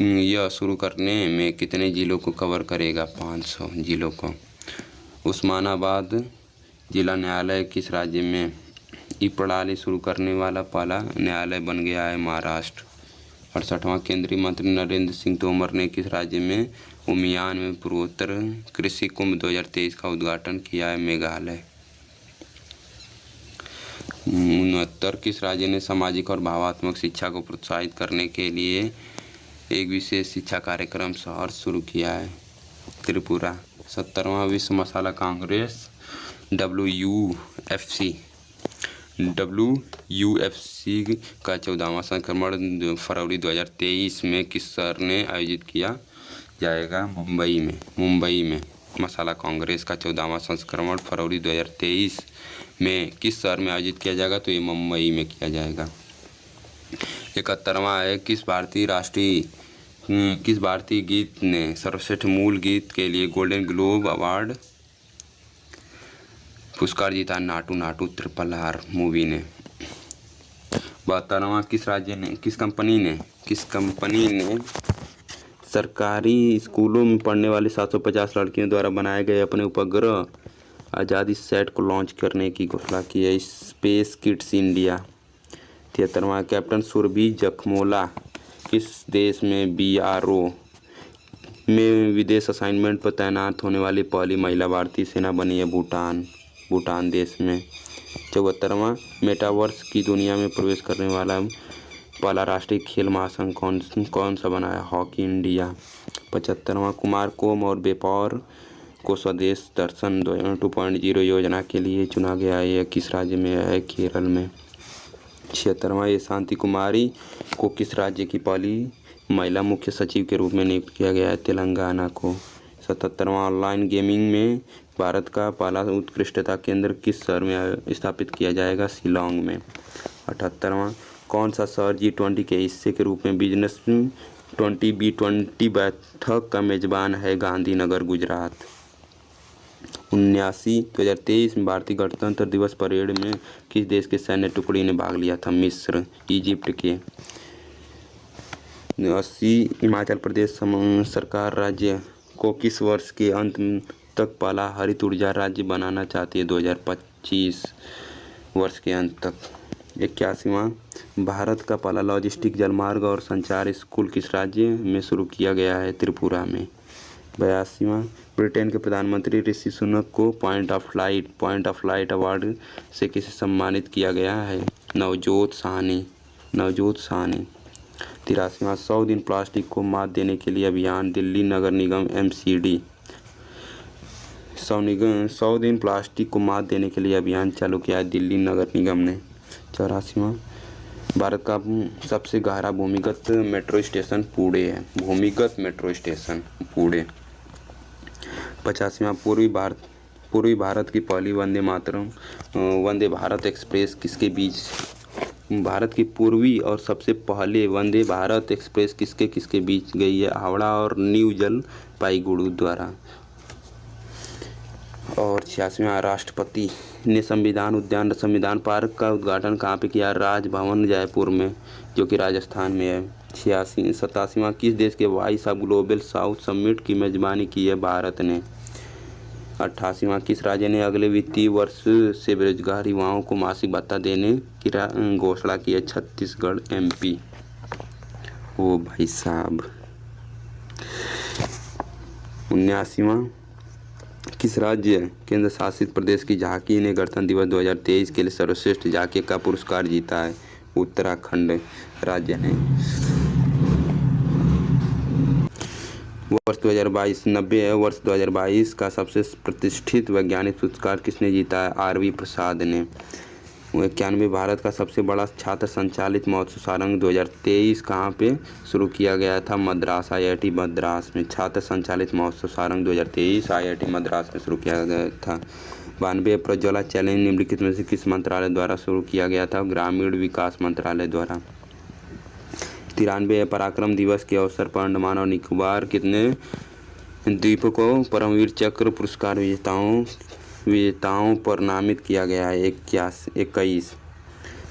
यह शुरू करने में कितने जिलों को कवर करेगा 500 जिलों को। उस्मानाबाद जिला न्यायालय किस राज्य में ई प्रणाली शुरू करने वाला पहला न्यायालय बन गया है महाराष्ट्र। 68वां केंद्रीय मंत्री नरेंद्र सिंह तोमर ने किस राज्य में उमियान में पूर्वोत्तर कृषि कुंभ 2023 का उद्घाटन किया है मेघालय। 69 किस राज्य ने सामाजिक और भावात्मक शिक्षा को प्रोत्साहित करने के लिए एक विशेष शिक्षा कार्यक्रम शहर शुरू किया है त्रिपुरा। 70वां विश्व मसाला कांग्रेस WUFC का 14वां संस्करण फरवरी 2023 में किस शहर ने आयोजित किया जाएगा मुंबई में। मसाला कांग्रेस का 14वां संस्करण फरवरी 2023 में किस शहर में आयोजित किया जाएगा तो ये मुंबई में किया जाएगा। 71वां है किस भारतीय गीत ने सर्वश्रेष्ठ मूल गीत के लिए गोल्डन ग्लोब अवार्ड पुरस्कार जीता नाटू नाटू RRR मूवी ने। 72वां किस कंपनी ने सरकारी स्कूलों में पढ़ने वाले 750 लड़कियों द्वारा बनाए गए अपने उपग्रह आज़ादी सेट को लॉन्च करने की घोषणा की है स्पेस किड्स इंडिया। 73वां कैप्टन सुरभि जखमोला किस देश में BRO में विदेश असाइनमेंट पर तैनात होने वाली पहली महिला भारतीय सेना बनी है भूटान देश में। 74वां मेटावर्स की दुनिया में प्रवेश करने वाला पहला राष्ट्रीय खेल महासंघ कौन सा बना है हॉकी इंडिया। 75वां कुमार कोम और बेपौर को स्वदेश दर्शन 2.0 योजना के लिए चुना गया है यह किस राज्य में है केरल में। 76वां ये शांति कुमारी को किस राज्य की पहली महिला मुख्य सचिव के रूप में नियुक्त किया गया है तेलंगाना को। 77वां ऑनलाइन गेमिंग में भारत का पहला उत्कृष्टता केंद्र किस शहर में स्थापित किया जाएगा शिलोंग में। 78वां कौन सा शहर G20 के हिस्से के रूप में बिजनेस 20B20 बैठक का मेजबान है गांधीनगर गुजरात। 2023 में भारतीय गणतंत्र दिवस परेड में किस देश के सैन्य टुकड़ी ने भाग लिया था मिस्र इजिप्ट के। 80 हिमाचल प्रदेश सरकार राज्य को किस वर्ष के अंत तक पहला हरित ऊर्जा राज्य बनाना चाहती है 2025 वर्ष के अंत तक। 81वां भारत का पहला लॉजिस्टिक जलमार्ग और संचार स्कूल किस राज्य में शुरू किया गया है त्रिपुरा में। 82वां ब्रिटेन के प्रधानमंत्री ऋषि सुनक को पॉइंट ऑफ लाइट अवार्ड से किसे सम्मानित किया गया है नवजोत सहानी। 83वां 100 दिन प्लास्टिक को मात देने के लिए अभियान दिल्ली नगर निगम MCD 100 दिन प्लास्टिक को मात देने के लिए अभियान चालू किया है दिल्ली नगर निगम ने। 84वां भारत का सबसे गहरा भूमिगत मेट्रो स्टेशन पुणे है 85वां पूर्वी भारत की पहली वंदे भारत एक्सप्रेस किसके बीच भारत की पूर्वी और सबसे पहले वंदे भारत एक्सप्रेस किसके किसके बीच गई है? हावड़ा और न्यू जलपाईगुड़ू द्वारा। और 86वां राष्ट्रपति ने संविधान उद्यान संविधान पार्क का उद्घाटन कहाँ पे किया? राजभवन जयपुर में, जो कि राजस्थान में है। 87वां किस देश के voice of global south summit की मेजबानी की है? भारत ने। 88वां किस राज्य ने अगले वित्तीय वर्ष से बेरोजगार युवाओं को मासिक भत्ता देने की घोषणा की है? छत्तीसगढ़, MP। ओ भाई साहब। 79वां किस राज्य केंद्र शासित प्रदेश की झांकी ने गणतंत्र दिवस 2023 के लिए सर्वश्रेष्ठ झांकी का पुरस्कार जीता है? उत्तराखंड राज्य ने। वर्ष 2022 90 है। वर्ष 2022 का सबसे प्रतिष्ठित वैज्ञानिक पुरस्कार किसने जीता है? RV प्रसाद ने। 91 भारत का सबसे बड़ा छात्र संचालित महोत्सव सारंग 2023 कहाँ पे शुरू किया गया था? मद्रास, IIT मद्रास में। छात्र संचालित महोत्सव सारंग 2023 IIT मद्रास में शुरू किया गया था। 92 प्रज्वला चैलेंज निम्नलिखित में से किस मंत्रालय द्वारा शुरू किया गया था? ग्रामीण विकास मंत्रालय द्वारा। 93 पराक्रम दिवस के अवसर पर अंडमान और निकोबार कितने द्वीपों को परमवीर चक्र पुरस्कार विजेताओं पर नामित किया गया है? 21।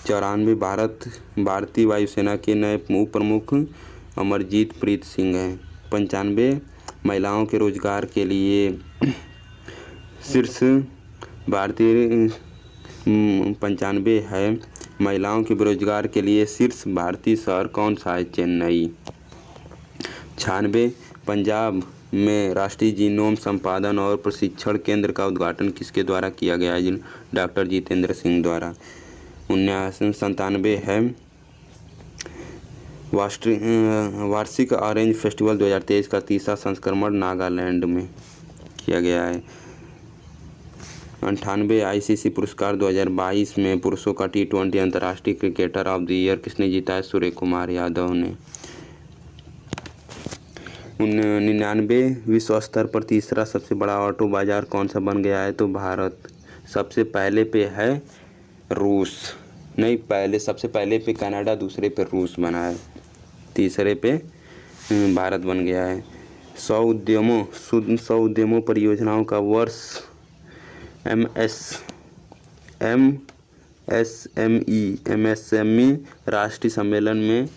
94 भारतीय वायुसेना के नए उप प्रमुख अमरजीत प्रीत सिंह हैं। 95 महिलाओं के रोजगार के लिए शीर्ष भारतीय 95 है। महिलाओं के बेरोजगार के लिए शीर्ष भारतीय शहर कौन सा है? चेन्नई। 96 पंजाब में राष्ट्रीय जीनोम संपादन और प्रशिक्षण केंद्र का उद्घाटन किसके द्वारा किया गया है? डॉक्टर जितेंद्र सिंह द्वारा। 97 है वार्षिक ऑरेंज फेस्टिवल 2023 का तीसरा संस्करण नागालैंड में किया गया है। 98 ICC पुरस्कार 2022 में पुरुषों का T20 अंतर्राष्ट्रीय क्रिकेटर ऑफ द ईयर किसने जीता है? सूर्य कुमार यादव ने। 99 विश्व स्तर पर तीसरा सबसे बड़ा ऑटो बाजार कौन सा बन गया है? तो भारत। सबसे पहले पे है रूस, नहीं सबसे पहले पे कनाडा, दूसरे पे रूस बना है, तीसरे पे भारत बन गया है। 100 उद्यमों परियोजनाओं का वर्ष MSME राष्ट्रीय सम्मेलन में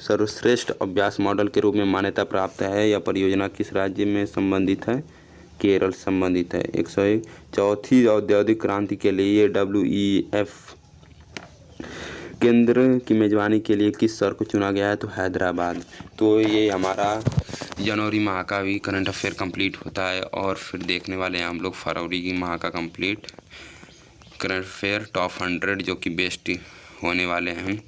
सर्वश्रेष्ठ अभ्यास मॉडल के रूप में मान्यता प्राप्त है। यह परियोजना किस राज्य में संबंधित है? केरल संबंधित है। 101 चौथी औद्योगिक क्रांति के लिए WEF केंद्र की मेजबानी के लिए किस शहर को चुना गया है? तो हैदराबाद। तो ये हमारा जनवरी माह का भी करंट अफेयर कंप्लीट होता है और फिर देखने वाले हैं हम लोग फरवरी की माह का कंप्लीट करंट अफेयर टॉप 100 जो कि बेस्ट होने वाले हैं।